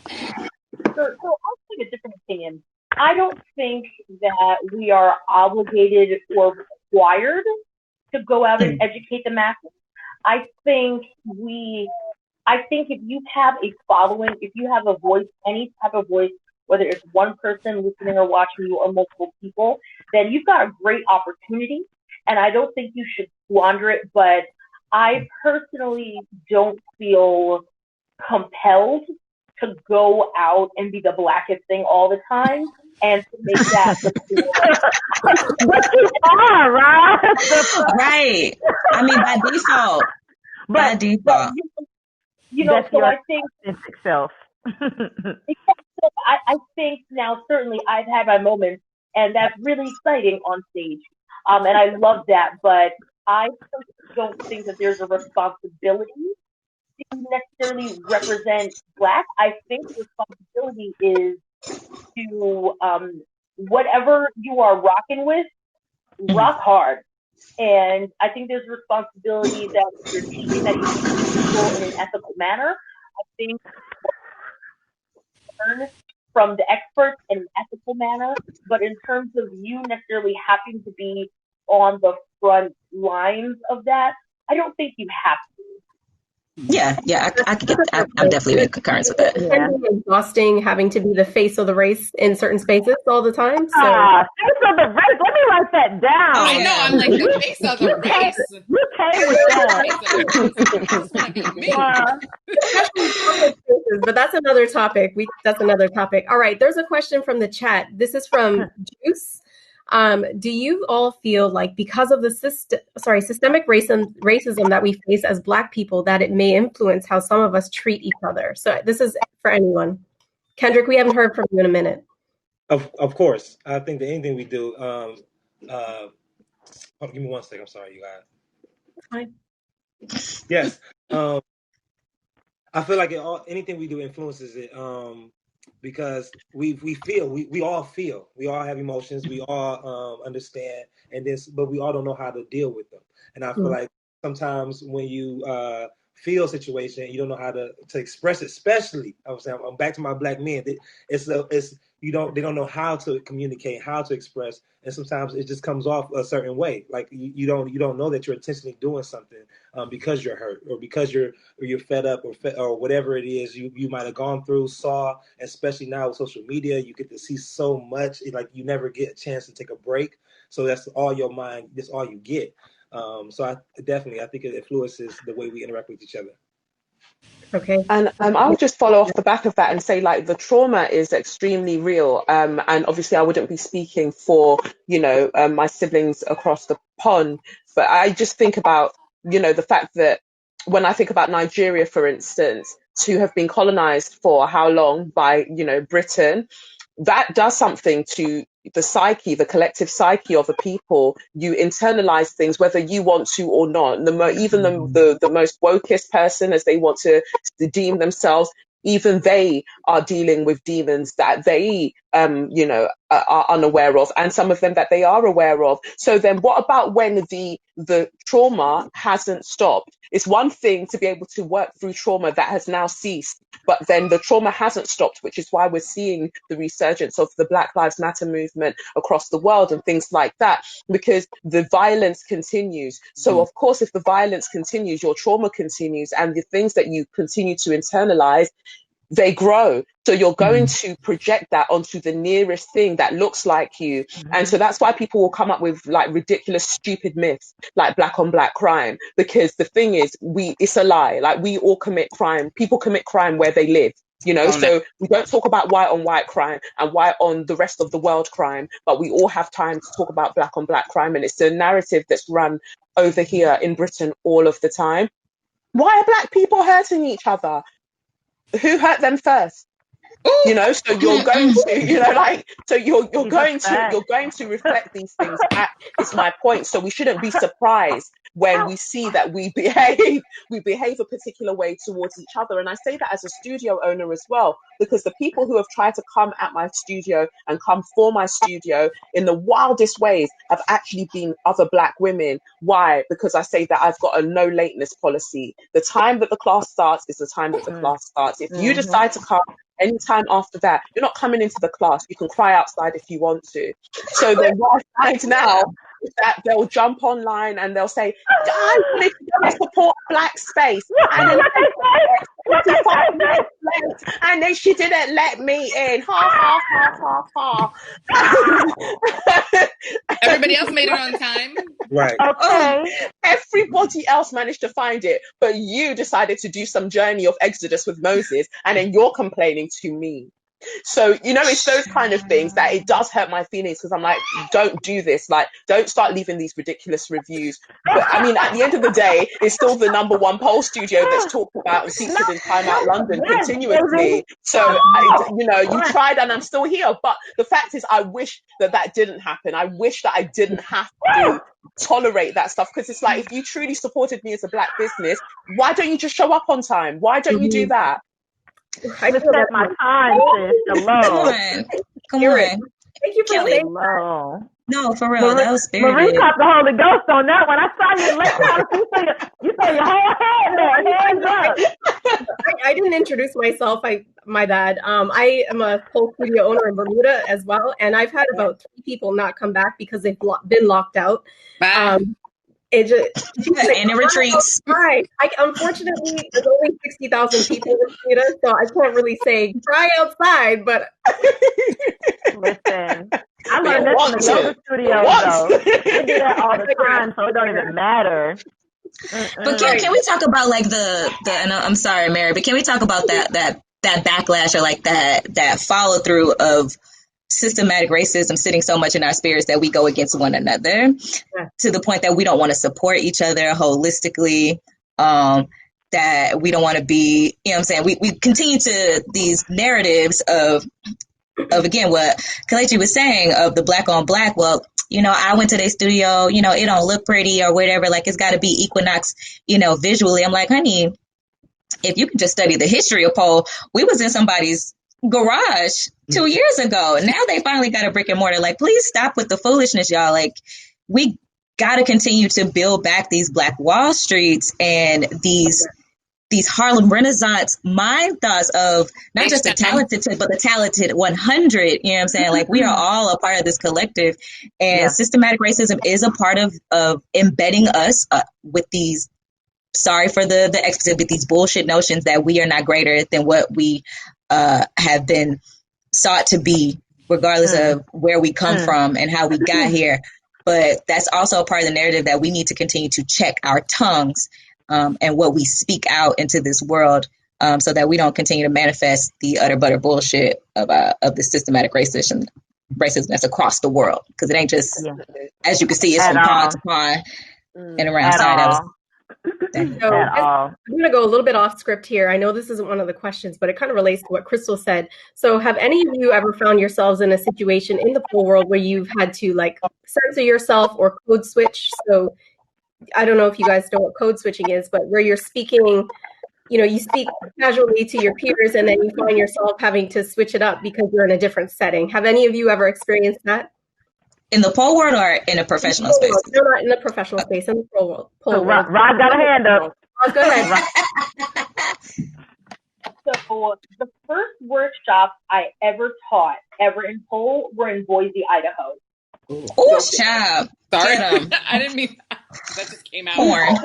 So I'll take a different opinion. I don't think that we are obligated or required to go out and educate the masses. I think if you have a following, if you have a voice, any type of voice, whether it's one person listening or watching you or multiple people, then you've got a great opportunity. And I don't think you should squander it, but I personally don't feel compelled to go out and be the blackest thing all the time and to make that But you are, right? Right. I mean, by default. By default. So I think self. I think now certainly I've had my moments, and that's really exciting on stage. And I love that, but I don't think that there's a responsibility to necessarily represent Black. I think the responsibility is to whatever you are rocking with, rock hard. And I think there's a responsibility that you're teaching that you teach people in an ethical manner. I think learn from the experts in an ethical manner, but in terms of you necessarily having to be on the front lines of that, I don't think you have to. I could get. I'm definitely in concurrence with that. It can be exhausting having to be the face of the race in certain spaces all the time. So face of the race. Let me write that down. I know. I'm like the face of the race. You came with that. But that's another topic. That's another topic. All right. There's a question from the chat. This is from Juice. Do you all feel like because of the systemic racism that we face as Black people, that it may influence how some of us treat each other? So this is for anyone. Kendrick, we haven't heard from you in a minute. Of course. I think that anything we do, give me 1 second. I'm sorry, you guys. Fine. Yes. I feel like anything we do influences it. Because we all feel, we all have emotions, we all understand, but we all don't know how to deal with them. And I feel like sometimes when you feel a situation, you don't know how to express it. Especially, I'm back to my Black men. They don't know how to communicate, how to express, and sometimes it just comes off a certain way. Like you don't know that you're intentionally doing something because you're hurt or because you're fed up or whatever it is you might have gone through, saw. Especially now with social media, you get to see so much. You never get a chance to take a break. So that's all your mind. That's all you get. So I think it influences the way we interact with each other. Okay. And I would just follow off the back of that and say, the trauma is extremely real. And obviously I wouldn't be speaking for, my siblings across the pond, but I just think about, the fact that when I think about Nigeria, for instance, to have been colonized for how long by, Britain, that does something to the psyche, the collective psyche of a people. You internalize things, whether you want to or not. Even the most wokest person, as they want to deem themselves, even they are dealing with demons that they, are unaware of, and some of them that they are aware of. So then what about when the trauma hasn't stopped? It's one thing to be able to work through trauma that has now ceased, but then the trauma hasn't stopped, which is why we're seeing the resurgence of the Black Lives Matter movement across the world and things like that, because the violence continues. So of course, if the violence continues, your trauma continues, and the things that you continue to internalize, they grow. So you're going to project that onto the nearest thing that looks like you. And so that's why people will come up with ridiculous, stupid myths like Black on Black crime, because the thing is, it's a lie. We all commit crime. People commit crime where they live. So we don't talk about white on white crime and white on the rest of the world crime, but we all have time to talk about Black on Black crime. And it's a narrative that's run over here in Britain all of the time. Why are Black people hurting each other? Who hurt them first? So you're going to, so you're going to reflect these things. It's my point. So we shouldn't be surprised when we see that we behave a particular way towards each other. And I say that as a studio owner as well, because the people who have tried to come at my studio and come for my studio in the wildest ways have actually been other Black women. Why? Because I say that I've got a no lateness policy. The time that the class starts is the time that the class starts. If you decide to come anytime after that, you're not coming into the class. You can cry outside if you want to. So then what I find now is that they'll jump online and they'll say, I wanted to go and support a Black space. And then she didn't let me in. Ha, ha, ha, ha, ha. Everybody else made it on time. Right. Okay. Everybody else managed to find it, but you decided to do some journey of Exodus with Moses, and then you're complaining to me. So, it's those kind of things that it does hurt my feelings, because I'm like, don't do this. Don't start leaving these ridiculous reviews. But I mean, at the end of the day, it's still the #1 pole studio that's talked about and featured in Time Out London continuously. So, you tried and I'm still here. But the fact is, I wish that didn't happen. I wish that I didn't have to tolerate that stuff, because it's like, if you truly supported me as a Black business, why don't you just show up on time? Why don't you do that? I just set my time, sis. Hello. Come on. Thank you for saying Hello. No, for real. That was spirited. Marie caught the Holy Ghost on that one. I saw you late. You say your whole head there. Hands up. I didn't introduce myself. My bad. I am a pole studio owner in Bermuda as well, and I've had about 3 people not come back because they've been locked out. It just And it retreats. Right. Unfortunately, there's only 60,000 people in Sweden, so I can't really say try outside. But Listen, I learned this in the yoga studio, though. They do that all the time, so it don't even matter. But can we talk about like the and I'm sorry, Mary, but can we talk about that backlash or like that follow through of systematic racism sitting so much in our spirits that we go against one another to the point that we don't want to support each other holistically, that we don't want to be, you know what I'm saying? We continue to these narratives of again, what Kelechi was saying of the black on black. Well, you know, I went to their studio, you know, it don't look pretty or whatever. Like, it's got to be Equinox, you know, visually. I'm like, honey, if you could just study the history of pole, we was in somebody's garage 2 years ago. And now they finally got a brick and mortar. Like, please stop with the foolishness, y'all. Like, we got to continue to build back these Black Wall Streets and these Harlem Renaissance mind thoughts of not just the talented, but the talented 100, you know what I'm saying? Like, we are all a part of this collective, and systematic racism is a part of embedding us with these, sorry for the expletive, but these bullshit notions that we are not greater than what we have been sought to be, regardless of where we come from and how we got here. But that's also a part of the narrative that we need to continue to check our tongues and what we speak out into this world, so that we don't continue to manifest the utter butter bullshit of the systematic racism that's across the world. Because it ain't just, as you can see, it's from pond to pond and around. I'm going to go a little bit off script here. I know this isn't one of the questions, but it kind of relates to what Crystal said. So have any of you ever found yourselves in a situation in the pole world where you've had to like censor yourself or code switch? So I don't know if you guys know what code switching is, but where you're speaking, you know, you speak casually to your peers and then you find yourself having to switch it up because you're in a different setting. Have any of you ever experienced that? In the pole world or in a professional space? No, not in the professional space, in the pole world. Rod got a hand up. Rod, go ahead. So the first workshops I ever taught in pole were in Boise, Idaho. Oh, child. Sorry. I didn't mean that. That just came out. Listen,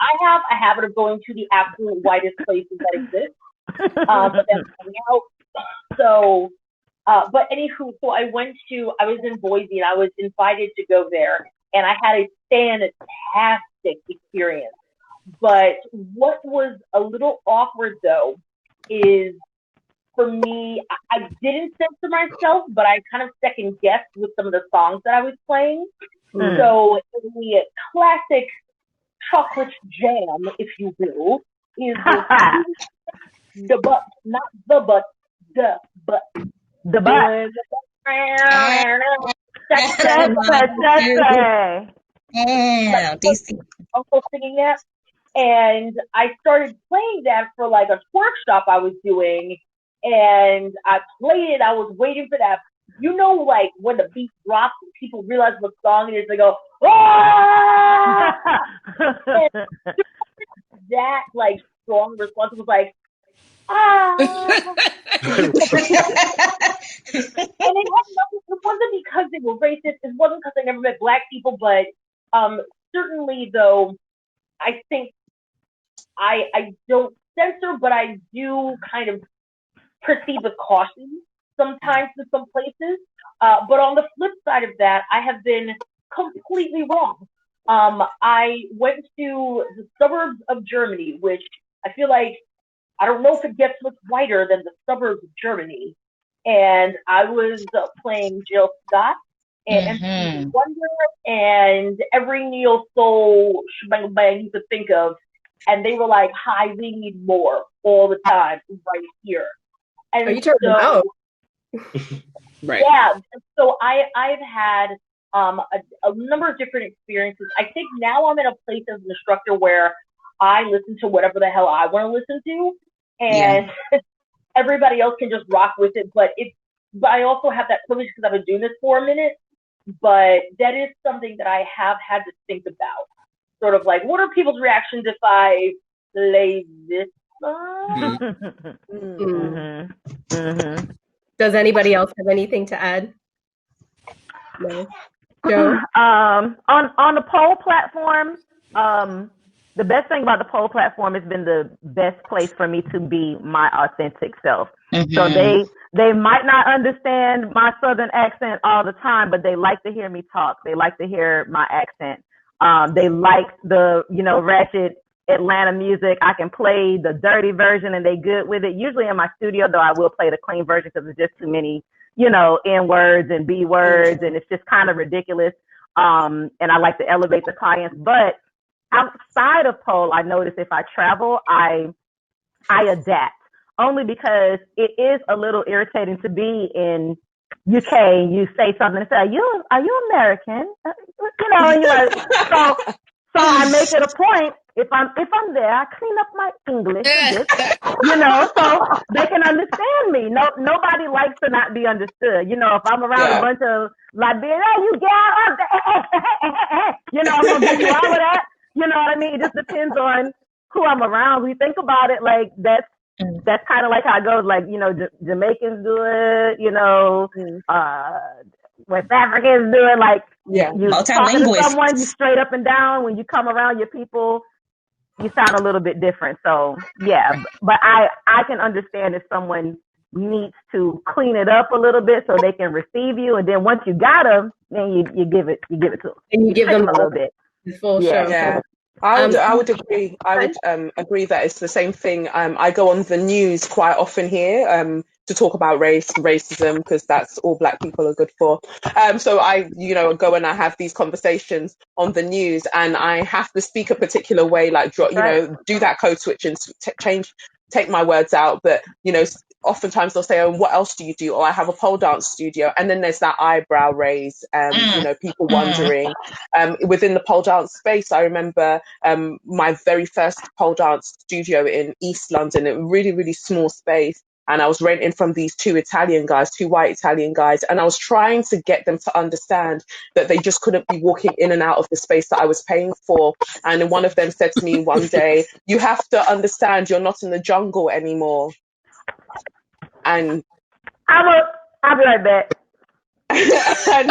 I have a habit of going to the absolute whitest places that exist. But then hang out. So, but anywho, so I was in Boise and I was invited to go there, and I had a fantastic experience. But what was a little awkward though is, for me, I didn't censor myself, but I kind of second guessed with some of the songs that I was playing. So the classic chocolate jam, if you will, is the butt, not the butt, the butt. The butt. DC. Also singing that. And I started playing that for like a workshop I was doing. And I played it. I was waiting for that. You know, like when the beat drops, people realize what song it is. They go, ah! That like strong response was like, ah. And it wasn't because they were racist. It wasn't because I never met Black people. But certainly, though, I think I don't censor, but I do kind of perceive with caution sometimes in some places. But on the flip side of that, I have been completely wrong. I went to the suburbs of Germany, which I feel like, I don't know if it gets much whiter than the suburbs of Germany. And I was playing Jill Scott and MC Wonder and every neo soul shebang bang you could think of. And they were like, hi, we need more all the time right here. And you turned them out. Right. Yeah. So I've had a number of different experiences. I think now I'm in a place as an instructor where I listen to whatever the hell I want to listen to, and everybody else can just rock with it. But I also have that privilege because I've been doing this for a minute. But that is something that I have had to think about. Sort of like, what are people's reactions if I play this song? Does anybody else have anything to add? No. Joe? On the poll platform, the best thing about the poll platform has been the best place for me to be my authentic self. Mm-hmm. So they might not understand my Southern accent all the time, but they like to hear me talk. They like to hear my accent. They like the, ratchet Atlanta music. I can play the dirty version and they good with it. Usually in my studio, though, I will play the clean version because there's just too many, N words and B words, and it's just kind of ridiculous. And I like to elevate the clients. But outside of pole, I notice if I travel, I adapt, only because it is a little irritating to be in UK and you say something and say, are you American? And you're like, so I make it a point. If I'm there, I clean up my English a bit, so they can understand me. Nobody likes to not be understood. If I'm around a bunch of Liberians, you get out there, I'm gonna give you all of that. You know what I mean? It just depends on who I'm around. We think about it like that's kind of like how it goes. Like, Jamaicans do it, West Africans do it. Like, you talking to someone, you straight up and down. When you come around your people, you sound a little bit different. So yeah, but I can understand if someone needs to clean it up a little bit so they can receive you, and then once you got them, then you give it to them, and you give them a little bit. Full show. Yeah. I would agree. I would agree that it's the same thing. I go on the news quite often here to talk about racism, because that's all Black people are good for. So I, go and I have these conversations on the news, and I have to speak a particular way, like, do that code switch and take my words out. But, oftentimes they'll say, oh, what else do you do? Or I have a pole dance studio. And then there's that eyebrow raise, people wondering. Within the pole dance space, I remember my very first pole dance studio in East London, a really, really small space. And I was renting from these two white Italian guys. And I was trying to get them to understand that they just couldn't be walking in and out of the space that I was paying for. And then one of them said to me one day, you have to understand you're not in the jungle anymore. And I'll be right back. And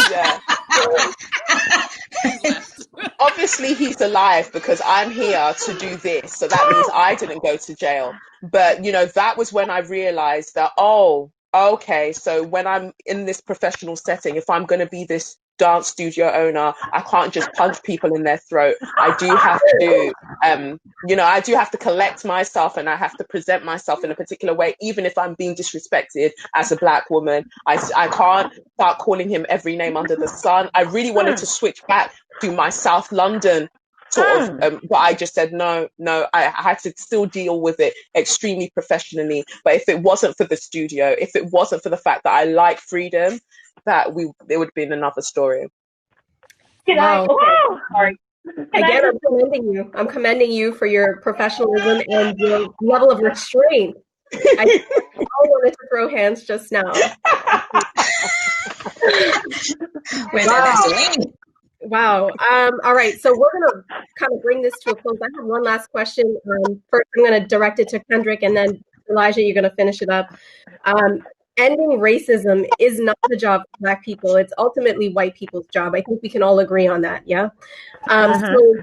obviously he's alive because I'm here to do this. So that means I didn't go to jail. But, that was when I realized that, oh, okay, so when I'm in this professional setting, if I'm going to be this dance studio owner, I can't just punch people in their throat. I do have to, I do have to collect myself, and I have to present myself in a particular way, even if I'm being disrespected as a Black woman. I can't start calling him every name under the sun. I really wanted to switch back to my South London sort of, but I just said, no, I had to still deal with it extremely professionally. But if it wasn't for the studio, if it wasn't for the fact that I like freedom, it would have been another story. Wow. Okay, sorry. Again, I'm commending you for your professionalism and your level of restraint. I wanted to throw hands just now. Wow. All right. So we're going to kind of bring this to a close. I have one last question. First, I'm going to direct it to Kendrick, and then Elijah, you're going to finish it up. Ending racism is not the job of Black people. It's ultimately white people's job. I think we can all agree on that. Yeah. So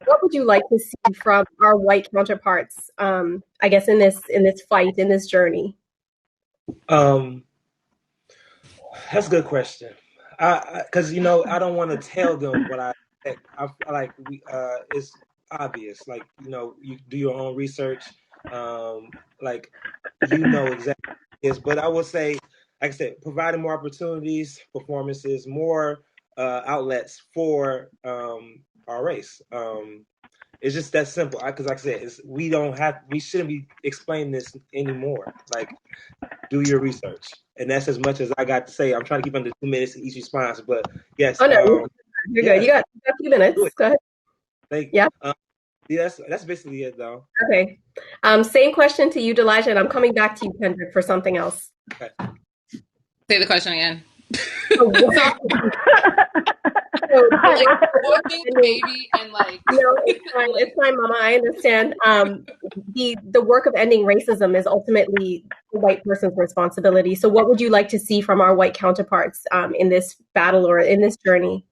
what would you like to see from our white counterparts, I guess, in this fight, in this journey? That's a good question. Because I don't want to tell them what I like. It's obvious. Like, you do your own research. Exactly. Yes, but I will say, like I said, providing more opportunities, performances, more outlets for our race. It's just that simple. Because, like I said, we shouldn't be explaining this anymore. Like, do your research, and that's as much as I got to say. I'm trying to keep under 2 minutes each response, but yes. Oh no, you're good. You got a few minutes. Go ahead. Thank you. Yeah. That's basically it, though. Okay. Same question to you, Elijah, and I'm coming back to you, Kendrick, for something else. Okay. Say the question again. Walking baby and no, it's fine, Mama. I understand. The work of ending racism is ultimately the white person's responsibility. So, what would you like to see from our white counterparts in this battle or in this journey?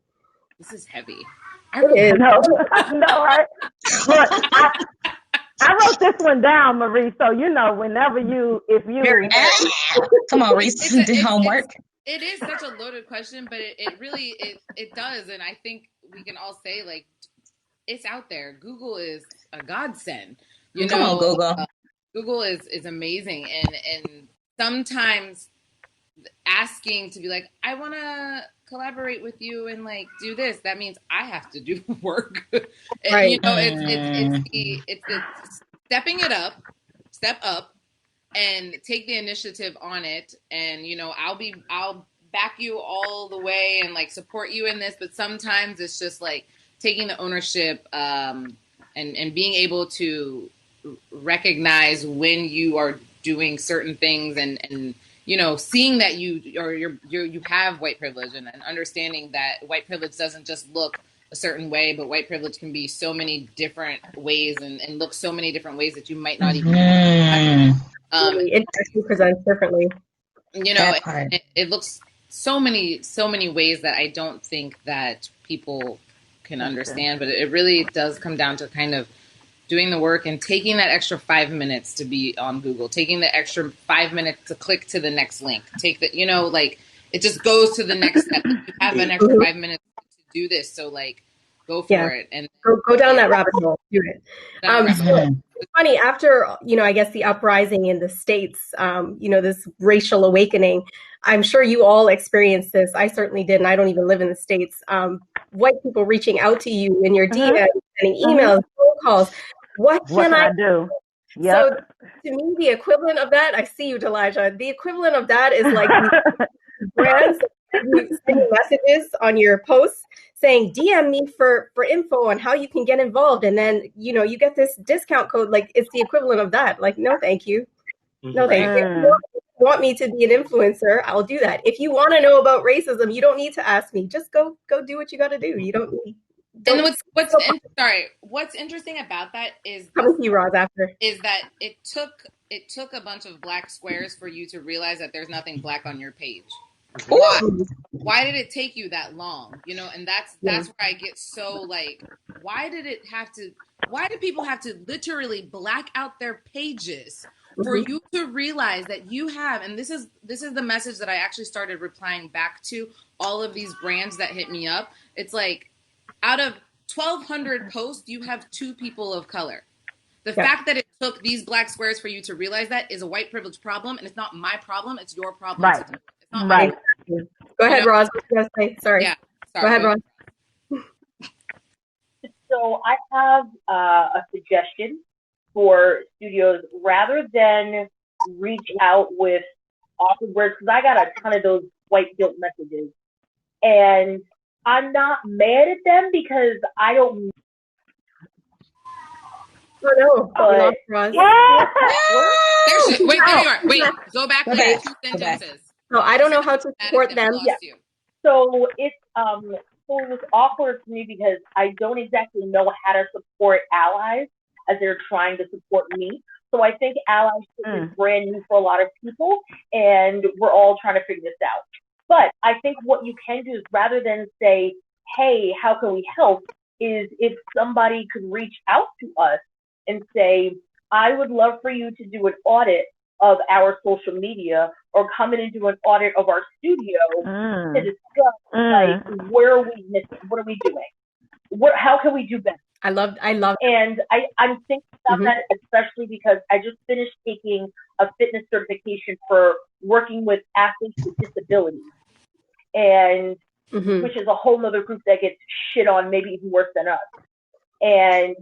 This is heavy. It is. No, no, right? Look, I wrote this one down, Marie. So whenever if you Come on, Reese, did homework. It is such a loaded question, but it really does, and I think we can all say like it's out there. Google is a godsend. Come on, Google. Google is amazing, and sometimes asking to be like, I want to collaborate with you and like do this. That means I have to do work. Right. It's stepping it up, step up, and take the initiative on it. And I'll back you all the way and like support you in this. But sometimes it's just like taking the ownership and being able to recognize when you are doing certain things and seeing that you have white privilege and understanding that white privilege doesn't just look a certain way, but white privilege can be so many different ways and look so many different ways that you might not even it actually presents differently. It looks so many ways that I don't think that people can understand, but it really does come down to kind of doing the work and taking that extra 5 minutes to be on Google, taking the extra 5 minutes to click to the next link, take the, it just goes to the next step. You have an extra 5 minutes to do this. So like, go for it and go down that rabbit hole. Do it. So it's funny after, I guess the uprising in the States, this racial awakening, I'm sure you all experienced this. I certainly did. And I don't even live in the States. White people reaching out to you in your DMs, sending emails, phone calls. What can I do? Yep. So to me, the equivalent of that, I see you, Delijah. The equivalent of that is like brands sending messages on your posts saying, DM me for info on how you can get involved. And then, you get this discount code. Like it's the equivalent of that. Like, no, thank you. No, thank you. If you want me to be an influencer, I'll do that. If you want to know about racism, you don't need to ask me. Just go do what you got to do. You don't need. And what's interesting about that is coming to you, Roz, after is that it took a bunch of black squares for you to realize that there's nothing black on your page. Why did it take you that long? And that's where I get so like, why do people have to literally black out their pages for you to realize that you have, and this is the message that I actually started replying back to all of these brands that hit me up. It's like, out of 1,200 posts, you have 2 people of color. The fact that it took these black squares for you to realize that is a white privilege problem, and it's not my problem, it's your problem. Right. It's not right. Go ahead, Roz. What you say? Sorry. Yeah. Sorry. Go ahead, Roz. So I have a suggestion for studios. Rather than reach out with awkward words, because I got a ton of those white guilt messages, and I'm not mad at them because I don't. Oh no! But, wait, there you are. Wait, go back to 2 sentences. No, I don't know how to support them. Yeah. So it was awkward for me because I don't exactly know how to support allies as they're trying to support me. So I think allies is brand new for a lot of people, and we're all trying to figure this out. But I think what you can do is, rather than say, hey, how can we help, is if somebody could reach out to us and say, I would love for you to do an audit of our social media, or come in and do an audit of our studio to discuss, like, where are we missing? What are we doing? How can we do better? I love And I'm thinking about that, especially because I just finished taking a fitness certification for working with athletes with disabilities, and which is a whole nother group that gets shit on, maybe even worse than us. And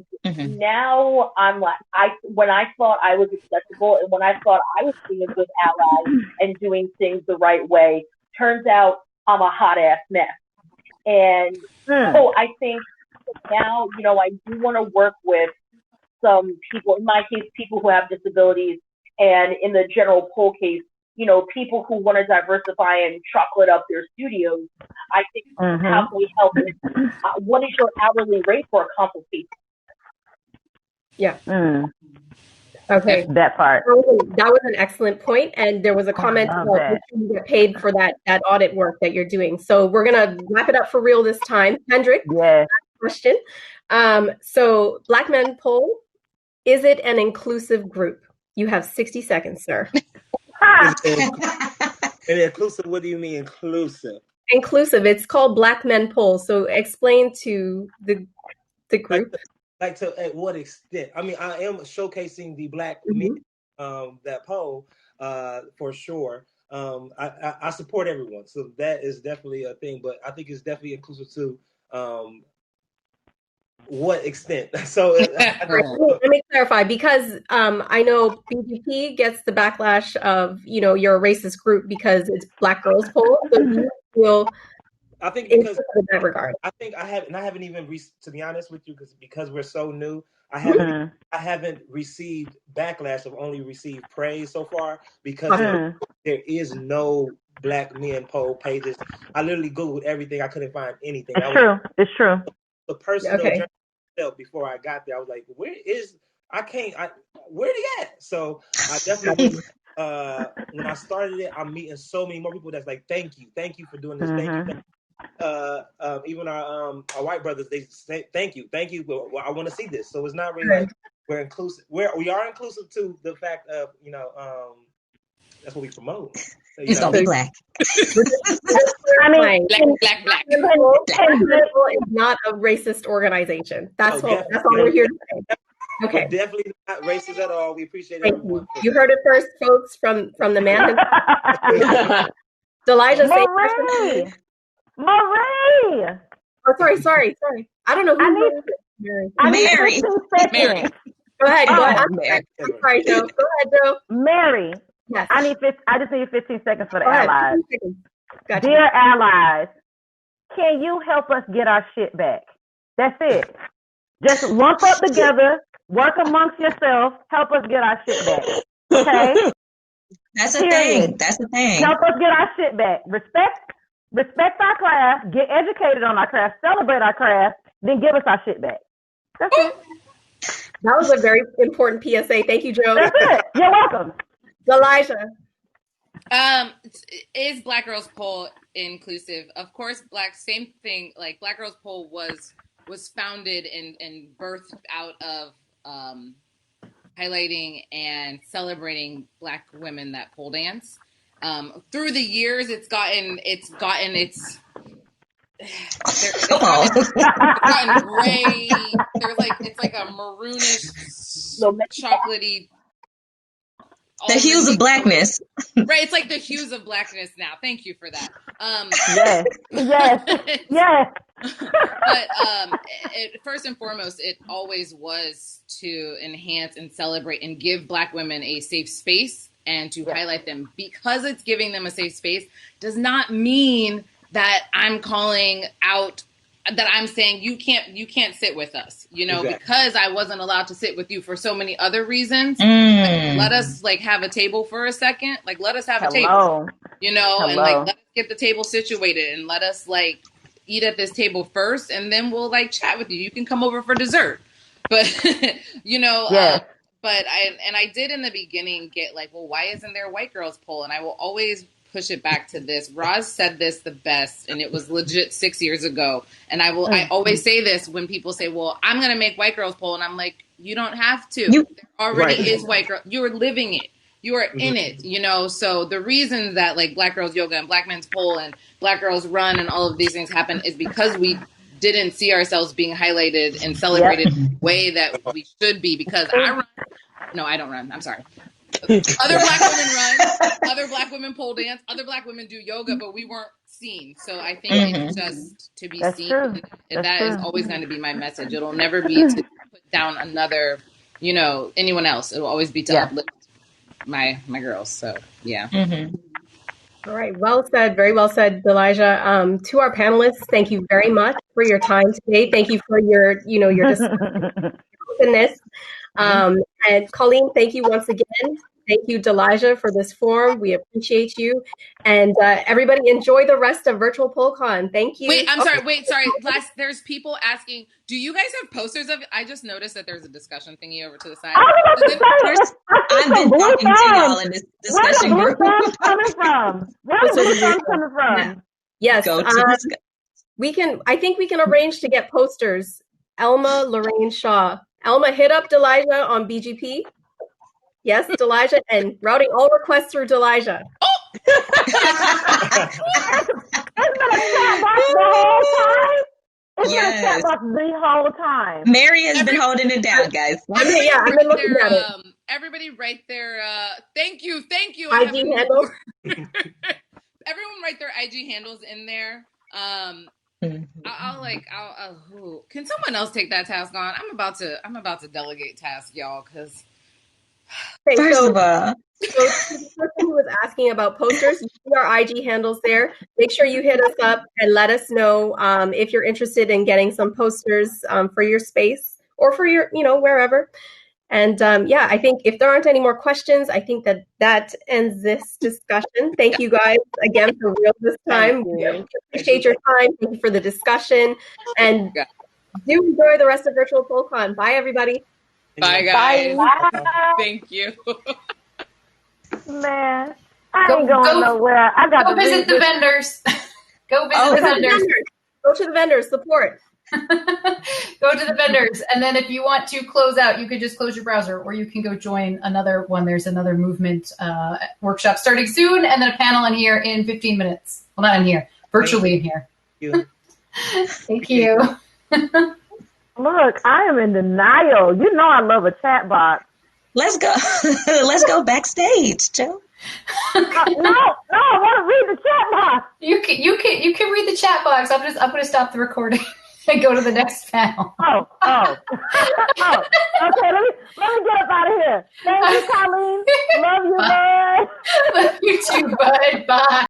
now I'm like, when I thought I was accessible and when I thought I was being a good ally and doing things the right way, turns out I'm a hot ass mess. And so I think now, I do want to work with some people, in my case, people who have disabilities, and in the general poll case, people who want to diversify and chocolate up their studios. I think, how can we help? What is your hourly rate for a consultation? Yeah. Okay. That part. That was an excellent point, and there was a comment about making sure you get paid for that audit work that you're doing. So we're gonna wrap it up for real this time. Hendrik, Yes. question. So Black Men Poll, is it an inclusive group? You have 60 seconds, sir. And inclusive, what do you mean inclusive? Inclusive. It's called Black Men Poll. So explain to the group. Like to at what extent? I mean, I am showcasing the Black men that poll for sure. I support everyone, so that is definitely a thing. But I think it's definitely inclusive to what extent. So let me clarify, because I know BGP gets the backlash of, you're a racist group because it's Black Girls Poll. So you feel I think because in that regard. I think I haven't even to be honest with you, because we're so new, I haven't received backlash. I've only received praise so far because there is no Black men poll pages. I literally Googled everything. I couldn't find anything. It's true. The personal journey before I got there, I was like, where they at? So I definitely when I started it, I'm meeting so many more people that's like, thank you for doing this, thank you. Even our white brothers, they say thank you. Well, I want to see this. So it's not really like we're inclusive. We are inclusive to the fact of that's what we promote. It's gonna be Black. I mean, Black. Is not a racist organization. That's all we're here to say. Okay. We're definitely not racist at all. We appreciate everyone. You heard it first, folks, from the man. Elijah, Marie. Oh, sorry. I don't know who. Mary. Go ahead. Mary. Sorry, Joe. Go ahead, Joe. Mary. Yes. I just need 15 seconds for the Go allies. Gotcha. Dear allies, can you help us get our shit back? That's it. Just lump up together, work amongst yourselves, help us get our shit back. Okay? That's a thing. That's the thing. Help us get our shit back. Respect our craft, get educated on our craft, celebrate our craft, then give us our shit back. That's it. That was a very important PSA. Thank you, Joe. That's it. You're welcome. Elijah. Is Black Girls Poll inclusive? Of course, same thing. Like Black Girls Poll was founded and birthed out of highlighting and celebrating Black women that pole dance. Through the years, it's gotten gray. It's like a maroonish, chocolatey. The hues of blackness. Right, it's like the hues of blackness now. Thank you for that. Yes. But first and foremost, it always was to enhance and celebrate and give Black women a safe space and to highlight them. Because it's giving them a safe space does not mean that I'm calling out, that I'm saying you can't sit with us, exactly. Because I wasn't allowed to sit with you for so many other reasons. Like, let us have a table for a second. Like, let us have a table, and let us get the table situated and let us eat at this table first. And then we'll chat with you. You can come over for dessert, but but I did in the beginning get well, why isn't there a white girls poll? And I will always push it back to this. Roz said this the best, and it was legit 6 years ago. And I always say this when people say, well, I'm going to make white girls poll. And I'm like, you don't have to. There already is white girl. You're living it. You are in it, So the reason that Black Girls Yoga and Black Men's Poll and Black Girls Run and all of these things happen is because we didn't see ourselves being highlighted and celebrated in the way that we should be. Because I run. No, I don't run. I'm sorry. Other Black women run, other Black women pole dance, other Black women do yoga, but we weren't seen. So I think it's just to be seen. That is always going to be my message. It'll never be to put down another, anyone else. It'll always be to uplift my girls. So yeah. All right. Well said. Very well said, Elijah. To our panelists, thank you very much for your time today. Thank you for your openness. And Colleen, thank you once again. Thank you, Delija, for this forum. We appreciate you. And everybody enjoy the rest of Virtual PoleCon. Thank you. Wait, I'm sorry. There's people asking, do you guys have posters of it? I just noticed that there's a discussion thingy over to the side. I've been talking to y'all in this discussion group. Where the coming from? Where the blue thumbs coming from? Yes, I think we can arrange to get posters. Elma Lorraine Shaw. Elma, hit up Delija on BGP. Yes, Delija, and routing all requests through Delija. It's been a chat box the whole time. Mary has been holding it down, guys. I've been looking at it. Everybody write their thank you. IG handles. Everyone write their IG handles in there. Can someone else take that task on? I'm about to delegate tasks, y'all, because first of all, so the person who was asking about posters, you see our IG handles there. Make sure you hit us up and let us know if you're interested in getting some posters for your space or for your, wherever. And I think if there aren't any more questions, I think that ends this discussion. Thank you guys again for real this time. We appreciate your time. Thank you for the discussion. And do enjoy the rest of Virtual PoleCon. Bye, everybody. Bye, guys. Bye. Thank you. Man, I ain't going nowhere. I got go to visit the vendors. Go visit the vendors. Go to the vendors. Support. Go to the vendors, and then if you want to close out, you could just close your browser, or you can go join another one. There's another movement workshop starting soon, and then a panel in here in 15 minutes. Well, not in here, virtually in here. Thank you. Look, I am in denial. You know I love a chat box. Let's go. Let's go backstage, Joe. No, I want to read the chat box. You can read the chat box. I'm going to stop the recording and go to the next panel. Oh. Okay, let me get up out of here. Thank you, Colleen. Love you, bud. Love you too, bud. Bye.